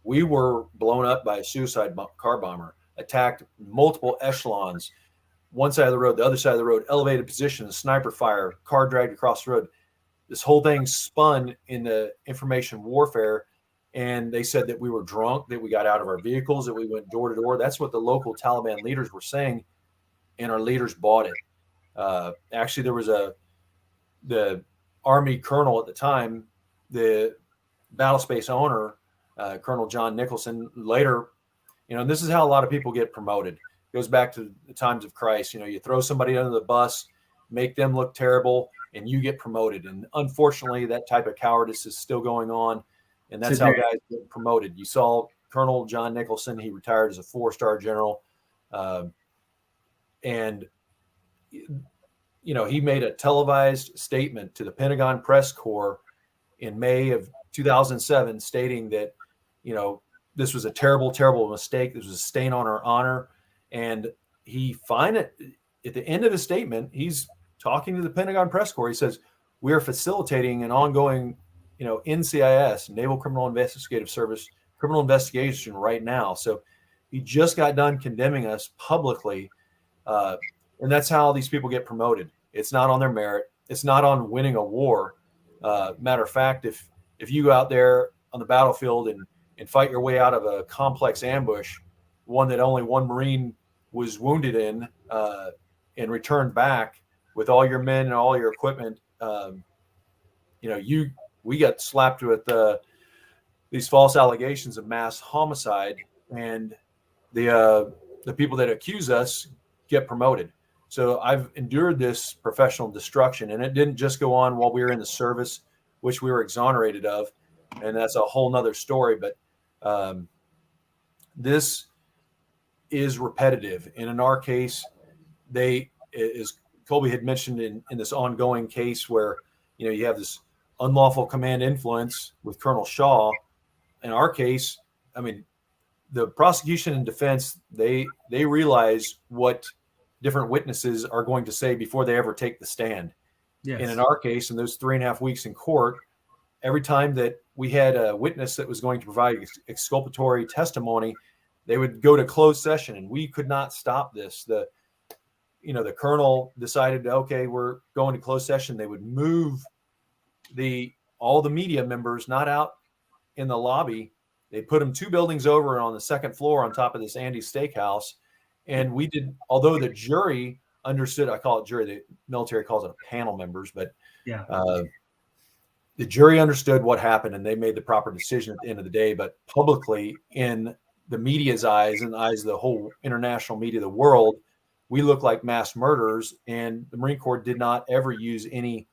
we were blown up by a suicide car bomber, attacked multiple echelons, one side of the road, the other side of the road, elevated position, sniper fire, car dragged across the road. This whole thing spun in the information warfare. And they said that we were drunk, that we got out of our vehicles, that we went door to door. That's what the local Taliban leaders were saying, and our leaders bought it. Actually, there was the Army colonel at the time, the battle space owner, Colonel John Nicholson. Later, and this is how a lot of people get promoted. It goes back to the times of Christ. You throw somebody under the bus, make them look terrible, and you get promoted. And unfortunately, that type of cowardice is still going on. And that's how guys get promoted. You saw Colonel John Nicholson. He retired as a 4-star general. And he made a televised statement to the Pentagon press corps in May of 2007, stating that, this was a terrible, terrible mistake. This was a stain on our honor. And at the end of his statement, he's talking to the Pentagon press corps. He says, we are facilitating an ongoing NCIS, Naval Criminal Investigative Service, criminal investigation right now. So he just got done condemning us publicly. And that's how these people get promoted. It's not on their merit. It's not on winning a war. Matter of fact, if you go out there on the battlefield and fight your way out of a complex ambush, one that only one Marine was wounded in, and returned back with all your men and all your equipment, we got slapped with these false allegations of mass homicide, and the people that accuse us get promoted. So I've endured this professional destruction, and it didn't just go on while we were in the service, which we were exonerated of, and that's a whole nother story. But this is repetitive, and in our case, as Colby had mentioned in this ongoing case where you have this unlawful command influence with Colonel Shaw. In our case, the prosecution and defense, they realize what different witnesses are going to say before they ever take the stand. Yes. And in our case, in those 3.5 weeks in court, every time that we had a witness that was going to provide exculpatory testimony, they would go to closed session, and we could not stop this. The colonel decided, okay, we're going to closed session. They would move all the media members not out in the lobby. They put them 2 buildings over on the 2nd floor on top of this Andy's Steakhouse. And we did, although the jury understood, I call it jury, the military calls it a panel members, but yeah, the jury understood what happened, and they made the proper decision at the end of the day. But publicly, in the media's eyes and the eyes of the whole international media of the world, we look like mass murderers. And the Marine Corps did not ever use any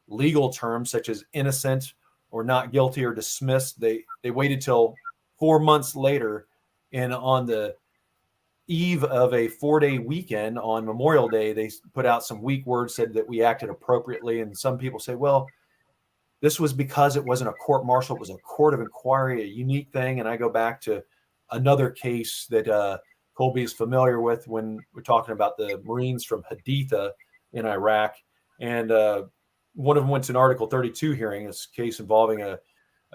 legal terms such as innocent or not guilty or dismissed. They waited till 4 months later, and on the eve of a 4-day weekend on Memorial Day, they put out some weak words, said that we acted appropriately. And some people say, well, this was because it wasn't a court martial, it was a court of inquiry, a unique thing. And I go back to another case that Colby is familiar with when we're talking about the Marines from Haditha in Iraq. And one of them went to an Article 32 hearing, this case involving a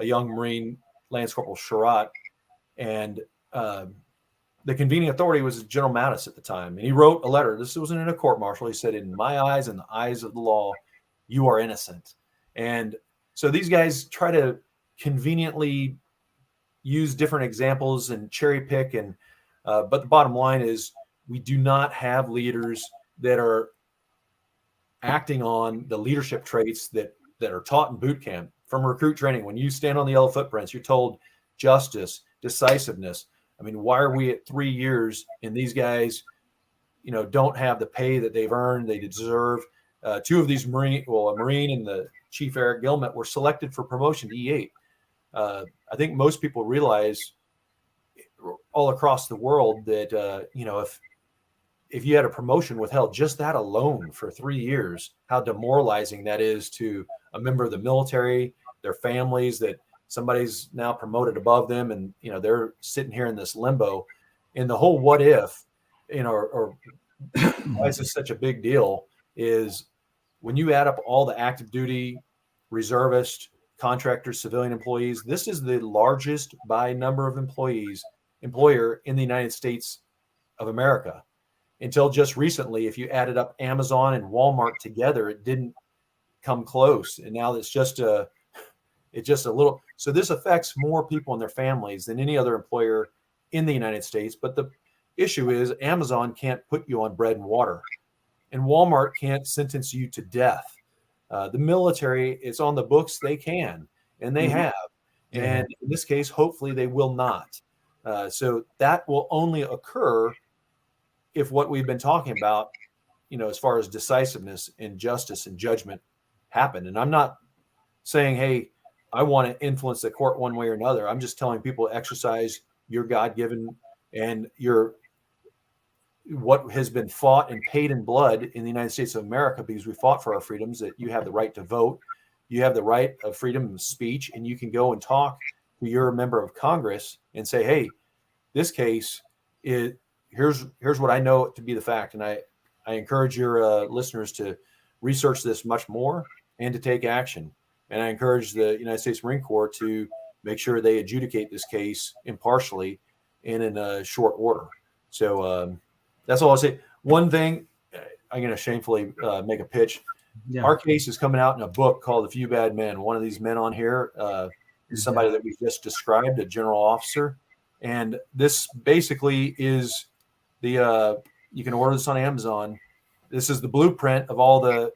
young Marine, Lance Corporal Sherratt. And the convening authority was General Mattis at the time. And he wrote a letter. This wasn't in a court martial. He said, in my eyes and the eyes of the law, you are innocent. And so these guys try to conveniently use different examples and cherry pick. And but the bottom line is we do not have leaders that are acting on the leadership traits that are taught in boot camp. from recruit training. When you stand on the yellow footprints, you're told justice, decisiveness. I mean, why are we at 3 years and these guys, don't have the pay that they've earned, they deserve? Two of these a Marine and the Chief Eric Gilmet were selected for promotion to E8. I think most people realize all across the world that, if you had a promotion withheld, just that alone for 3 years, how demoralizing that is to a member of the military, their families, that somebody's now promoted above them and, they're sitting here in this limbo. And the whole what if, or why is this such a big deal, is when you add up all the active duty, reservist, contractors, civilian employees, this is the largest by number of employer in the United States of America. Until just recently, if you added up Amazon and Walmart together, it didn't come close. And now it's just a little. So this affects more people and their families than any other employer in the United States. But the issue is Amazon can't put you on bread and water, and Walmart can't sentence you to death. The military, it's on the books, they can, and they have. And in this case, hopefully they will not. So that will only occur if what we've been talking about, as far as decisiveness and justice and judgment happen. And I'm not saying, hey, I want to influence the court one way or another. I'm just telling people to exercise your God-given and what has been fought and paid in blood in the United States of America, because we fought for our freedoms, that you have the right to vote, you have the right of freedom of speech, and you can go and talk to your member of Congress and say, hey, this case is, here's what I know to be the fact. And I encourage your listeners to research this much more and to take action. And I encourage the United States Marine Corps to make sure they adjudicate this case impartially and in a short order. So that's all I'll say. One thing, I'm going to shamefully make a pitch. Yeah. Our case is coming out in a book called A Few Bad Men. One of these men on here is somebody that we just described, a general officer. And this basically is you can order this on Amazon. This is the blueprint of all the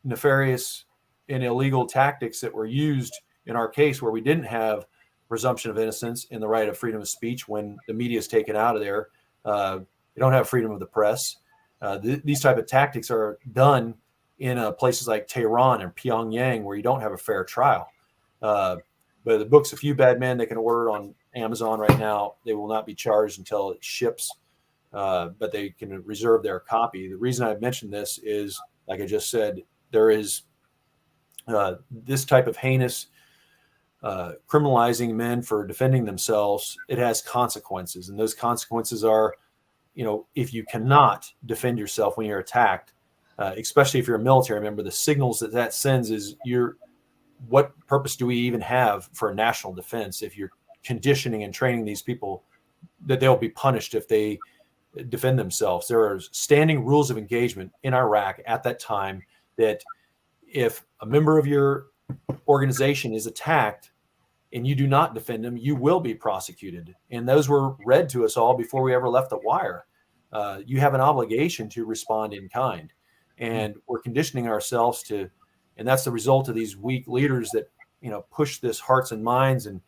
nefarious and illegal tactics that were used in our case, where we didn't have presumption of innocence and the right of freedom of speech when the media is taken out of there. You don't have freedom of the press. These type of tactics are done in places like Tehran and Pyongyang, where you don't have a fair trial. But the book's A Few Bad Men. They can order it on Amazon right now. They will not be charged until it ships, but they can reserve their copy. The reason I mentioned this is, like I just said, there is this type of heinous criminalizing men for defending themselves. It has consequences, and those consequences are, if you cannot defend yourself when you're attacked, especially if you're a military member, the signals that sends is what purpose do we even have for a national defense if you're conditioning and training these people that they'll be punished if they defend themselves? There are standing rules of engagement in Iraq at that time that if a member of your organization is attacked and you do not defend them, you will be prosecuted. And those were read to us all before we ever left the wire. You have an obligation to respond in kind. And we're conditioning ourselves to, and that's the result of these weak leaders that, push this hearts and minds and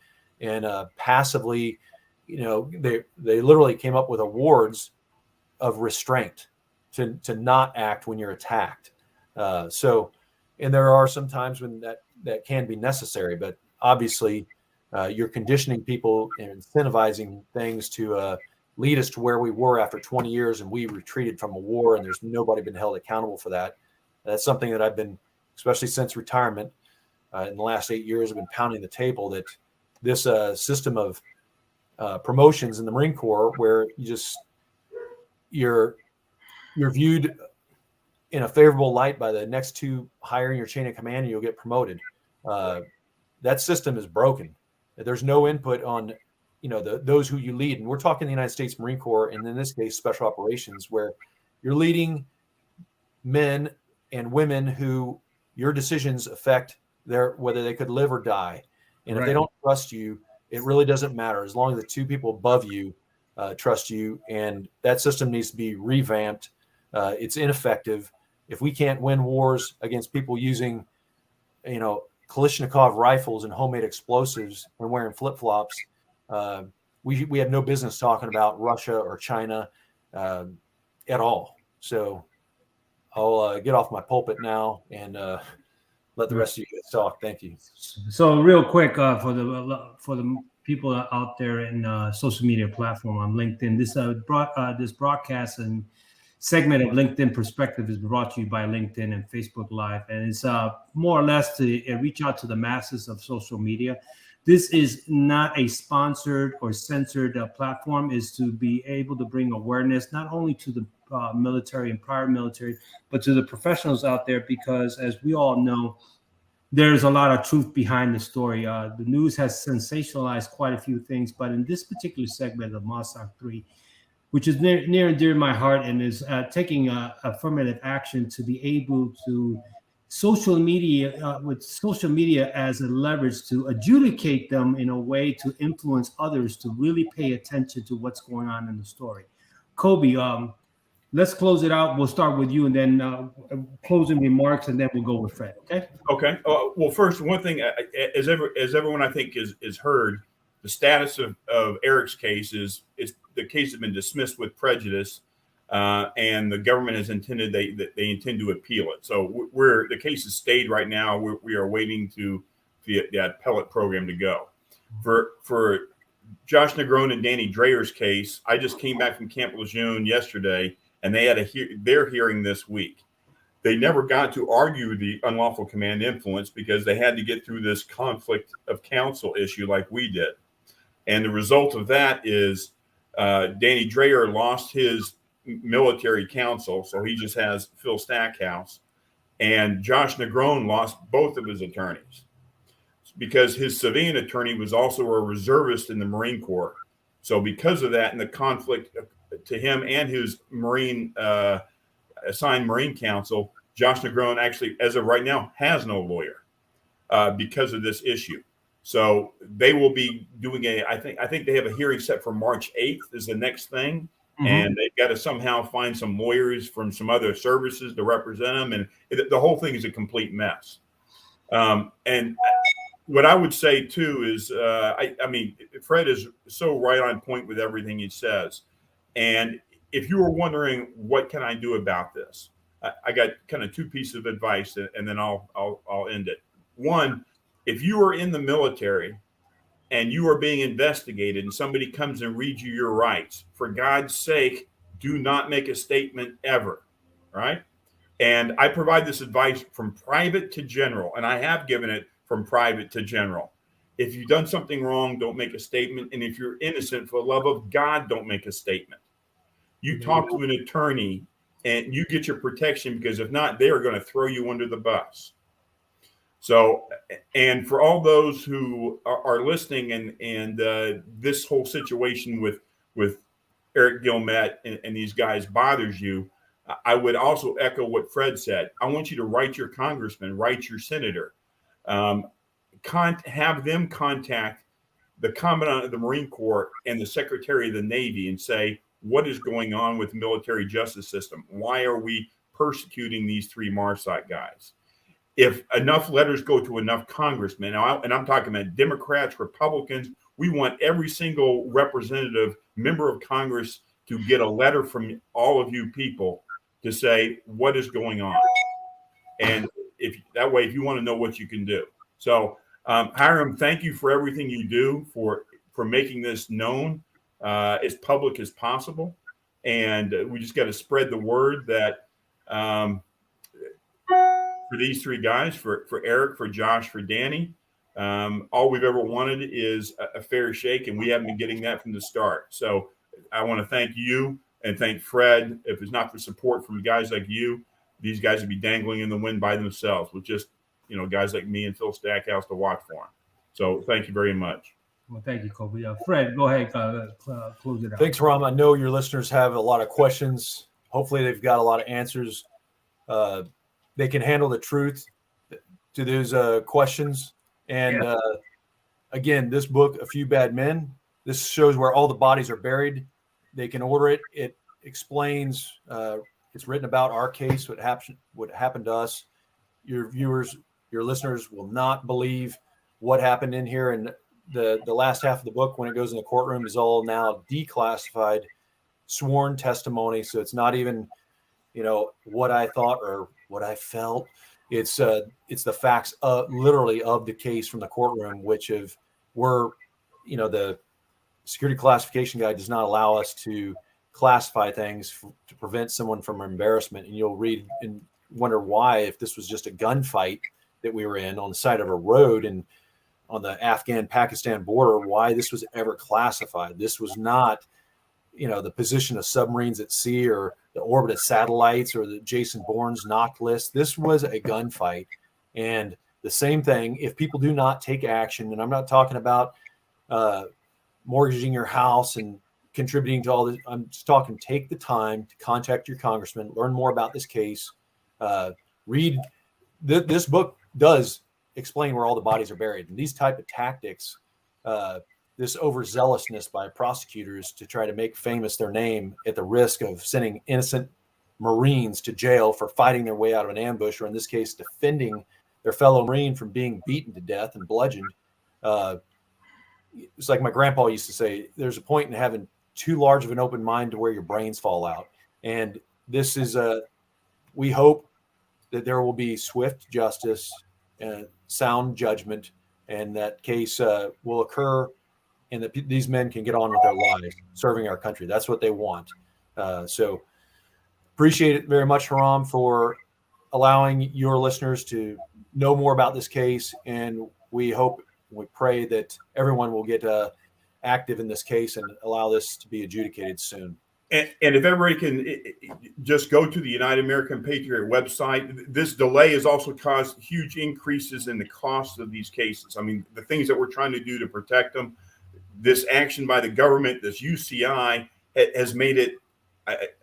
passively, they literally came up with awards of restraint to not act when you're attacked. And there are some times when that can be necessary, but obviously you're conditioning people and incentivizing things to lead us to where we were after 20 years and we retreated from a war and there's nobody been held accountable for that. That's something that I've been, especially since retirement in the last 8 years, I've been pounding the table that this system of promotions in the Marine Corps, where you're viewed in a favorable light by the next two higher in your chain of command, and you'll get promoted. That system is broken. There's no input on, those who you lead. And we're talking the United States Marine Corps, and in this case, special operations, where you're leading men and women who your decisions affect whether they could live or die. And if they don't trust you, it really doesn't matter, as long as the two people above you trust you. And that system needs to be revamped. It's ineffective. If we can't win wars against people using, Kalashnikov rifles and homemade explosives and wearing flip-flops, we have no business talking about Russia or China at all. So I'll get off my pulpit now and let the rest of you guys talk. Thank you. So real quick for the people out there in social media platform on LinkedIn, this broadcast and segment of LinkedIn Perspective is brought to you by LinkedIn and Facebook Live, and it's more or less to reach out to the masses of social media. This is not a sponsored or censored platform. Is to be able to bring awareness not only to the military and prior military, but to the professionals out there, because as we all know, there's a lot of truth behind the story. The news has sensationalized quite a few things, but in this particular segment of Marsoc 3, which is near and dear to my heart, and is taking affirmative action to be able to social media with social media as a leverage to adjudicate them in a way to influence others to really pay attention to what's going on in the story. Kobe, let's close it out. We'll start with you, and then closing remarks, and then we'll go with Fred. Okay. Okay. Well, first, one thing, as everyone I think is heard, the status of Eric's case is the case has been dismissed with prejudice, and the government has intended they intend to appeal it. So the case is stayed right now. We are waiting to the appellate program to go. For Josh Negron and Danny Dreyer's case, I just came back from Camp Lejeune yesterday, and they had their hearing this week. They never got to argue the unlawful command influence because they had to get through this conflict of counsel issue like we did. And the result of that is Danny Dreyer lost his military counsel, so he just has Phil Stackhouse. And Josh Negron lost both of his attorneys because his civilian attorney was also a reservist in the Marine Corps. So because of that and the conflict to him and his Marine assigned Marine counsel, Josh Negron actually, as of right now, has no lawyer because of this issue. So they will be doing I think they have a hearing set for March 8th is the next thing. Mm-hmm. And they've got to somehow find some lawyers from some other services to represent them. And the whole thing is a complete mess. And what I would say, too, is I mean, Fred is so right on point with everything he says. And if you were wondering, what can I do about this? I got kind of two pieces of advice, and then I'll end it. One, if you are in the military and you are being investigated and somebody comes and reads you your rights, for God's sake, do not make a statement ever, right? And I provide this advice from private to general, and I have given it from private to general. If you've done something wrong, don't make a statement. And if you're innocent, for the love of God, don't make a statement. You talk to an attorney and you get your protection, because if not, they are going to throw you under the bus. So, and for all those who are listening and this whole situation with Eric Gilmet and these guys bothers you, I would also echo what Fred said. I want you to write your congressman, write your senator, have them contact the commandant of the Marine Corps and the Secretary of the Navy and say, what is going on with the military justice system? Why are we persecuting these three Marsoc guys? If enough letters go to enough congressmen, and I'm talking about Democrats, Republicans, we want every single representative member of Congress to get a letter from all of you people to say what is going on. And if that way, if you want to know what you can do. So Hiram, thank you for everything you do for making this known as public as possible. And we just got to spread the word that for these three guys, for Eric, for Josh, for Danny, all we've ever wanted is a fair shake, and we haven't been getting that from the start. So I want to thank you and thank Fred. If it's not for support from guys like you, these guys would be dangling in the wind by themselves with just, guys like me and Phil Stackhouse to watch for them. So thank you very much. Well, thank you, Kobe. Fred, go ahead, close it out. Thanks, Ram. I know your listeners have a lot of questions. Hopefully they've got a lot of answers. They can handle the truth to those questions. And again, this book, A Few Bad Men, this shows where all the bodies are buried. They can order it. It explains, it's written about our case, what happened to us. Your viewers Your listeners will not believe what happened in here. And the last half of the book, when it goes in the courtroom, is all now declassified, sworn testimony. So it's not even, what I thought or what I felt. It's the facts literally of the case from the courtroom, which were, the security classification guide does not allow us to classify things to prevent someone from embarrassment. And you'll read and wonder why, if this was just a gunfight that we were in on the side of a road and on the Afghan-Pakistan border, why this was ever classified. This was not, the position of submarines at sea or the orbit of satellites or the Jason Bourne's knock list. This was a gunfight. And the same thing, if people do not take action, and I'm not talking about mortgaging your house and contributing to all this. I'm just talking, take the time to contact your congressman, learn more about this case, read. This book does explain where all the bodies are buried. And these type of tactics, this overzealousness by prosecutors to try to make famous their name at the risk of sending innocent Marines to jail for fighting their way out of an ambush, or in this case, defending their fellow Marine from being beaten to death and bludgeoned. It's like my grandpa used to say, there's a point in having too large of an open mind to where your brains fall out. And this is we hope that there will be swift justice and sound judgment, and that case will occur, and that these men can get on with their lives serving our country. That's what they want. So appreciate it very much, Haram, for allowing your listeners to know more about this case. And we pray that everyone will get active in this case and allow this to be adjudicated soon. And if everybody can just go to the United American Patriot website, this delay has also caused huge increases in the cost of these cases. I mean, the things that we're trying to do to protect them, this action by the government, this UCI, has made it,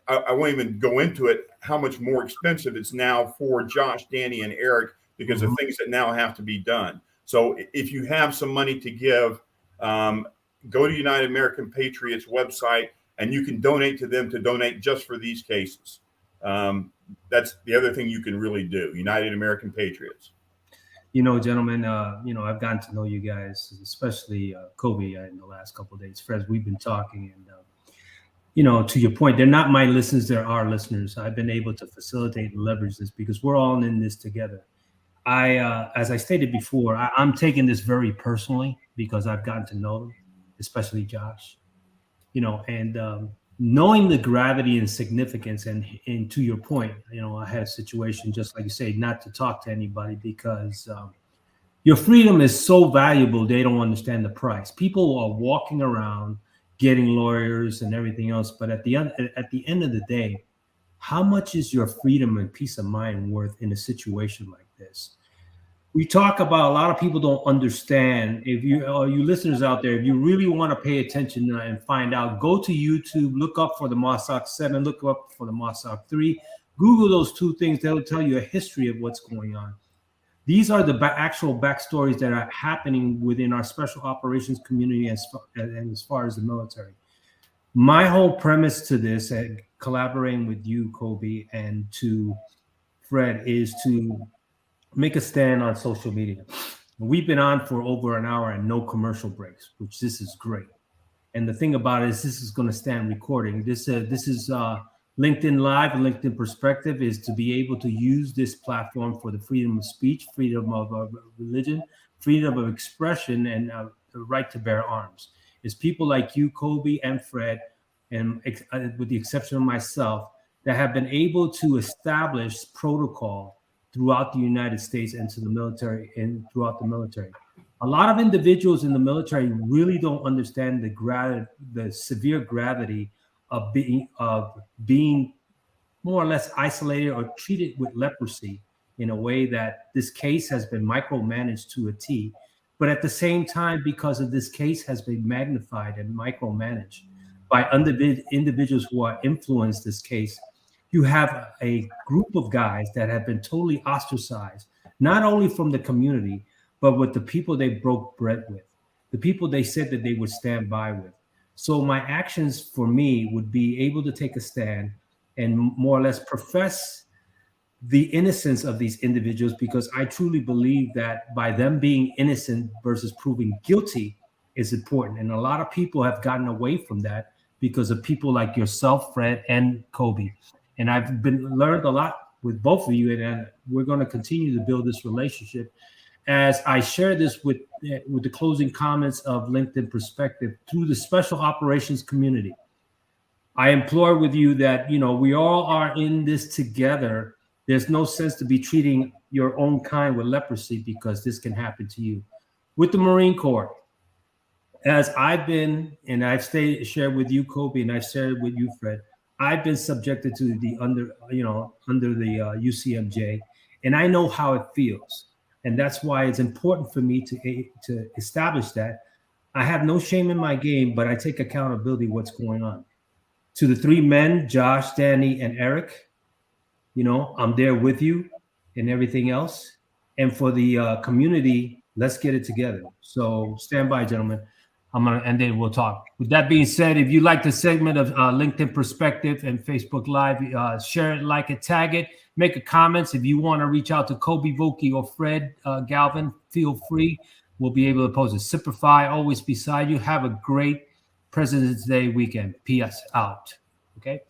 I won't even go into it, how much more expensive it's now for Josh, Danny, and Eric because of things that now have to be done. So if you have some money to give, go to United American Patriots website, and you can donate to them to donate just for these cases. That's the other thing you can really do, United American Patriots. Gentlemen, I've gotten to know you guys, especially Kobe, in the last couple of days. Fred, we've been talking, and, to your point, they're not my listeners, they're our listeners. I've been able to facilitate and leverage this because we're all in this together. As I stated before, I'm taking this very personally because I've gotten to know them, especially Josh. And knowing the gravity and significance, and to your point, I had a situation, just like you say, not to talk to anybody because your freedom is so valuable. They don't understand the price. People are walking around getting lawyers and everything else. But at the end of the day, how much is your freedom and peace of mind worth in a situation like this? We talk about, a lot of people don't understand. If you listeners out there, if you really want to pay attention and find out, go to YouTube, look up for the Marsoc 7, look up for the Marsoc 3, Google those two things. They'll tell you a history of what's going on. These are the actual backstories that are happening within our special operations community and as far as the military. My whole premise to this, and collaborating with you, Kobe, and to Fred, is to make a stand on social media. We've been on for over an hour and no commercial breaks, which this is great. And the thing about it is, this is going to stand recording. This is LinkedIn Live and LinkedIn Perspective is to be able to use this platform for the freedom of speech, freedom of religion, freedom of expression, and the right to bear arms. It's people like you, Kobe, and Fred, and with the exception of myself, that have been able to establish protocol throughout the United States and to the military and throughout the military. A lot of individuals in the military really don't understand the severe gravity of being more or less isolated or treated with leprosy in a way that this case has been micromanaged to a T. But at the same time, because of this case has been magnified and micromanaged by individuals who are influenced this case, you have a group of guys that have been totally ostracized, not only from the community, but with the people they broke bread with, the people they said that they would stand by with. So my actions for me would be able to take a stand and more or less profess the innocence of these individuals, because I truly believe that by them being innocent versus proving guilty is important. And a lot of people have gotten away from that because of people like yourself, Fred, and Kobe. And I've learned a lot with both of you, and we're going to continue to build this relationship. As I share this with the closing comments of LinkedIn Perspective through the special operations community, I implore with you that, you know, we all are in this together. There's no sense to be treating your own kind with leprosy, because this can happen to you. With the Marine Corps, as I've been, and I've shared with you, Kobe, and I've shared with you, Fred, I've been subjected to the under the UCMJ, and I know how it feels. And that's why it's important for me to establish that. I have no shame in my game, but I take accountability what's going on. To the three men, Josh, Danny, and Eric, you know, I'm there with you and everything else. And for the community, let's get it together. So stand by, gentlemen. I'm going to end it. We'll talk. With that being said, if you like the segment of LinkedIn Perspective and Facebook Live, share it, like it, tag it, make a comments. If you want to reach out to Kobe Volke or Fred Galvin, feel free. We'll be able to post it. Simplify, always beside you. Have a great President's Day weekend. PS out. Okay.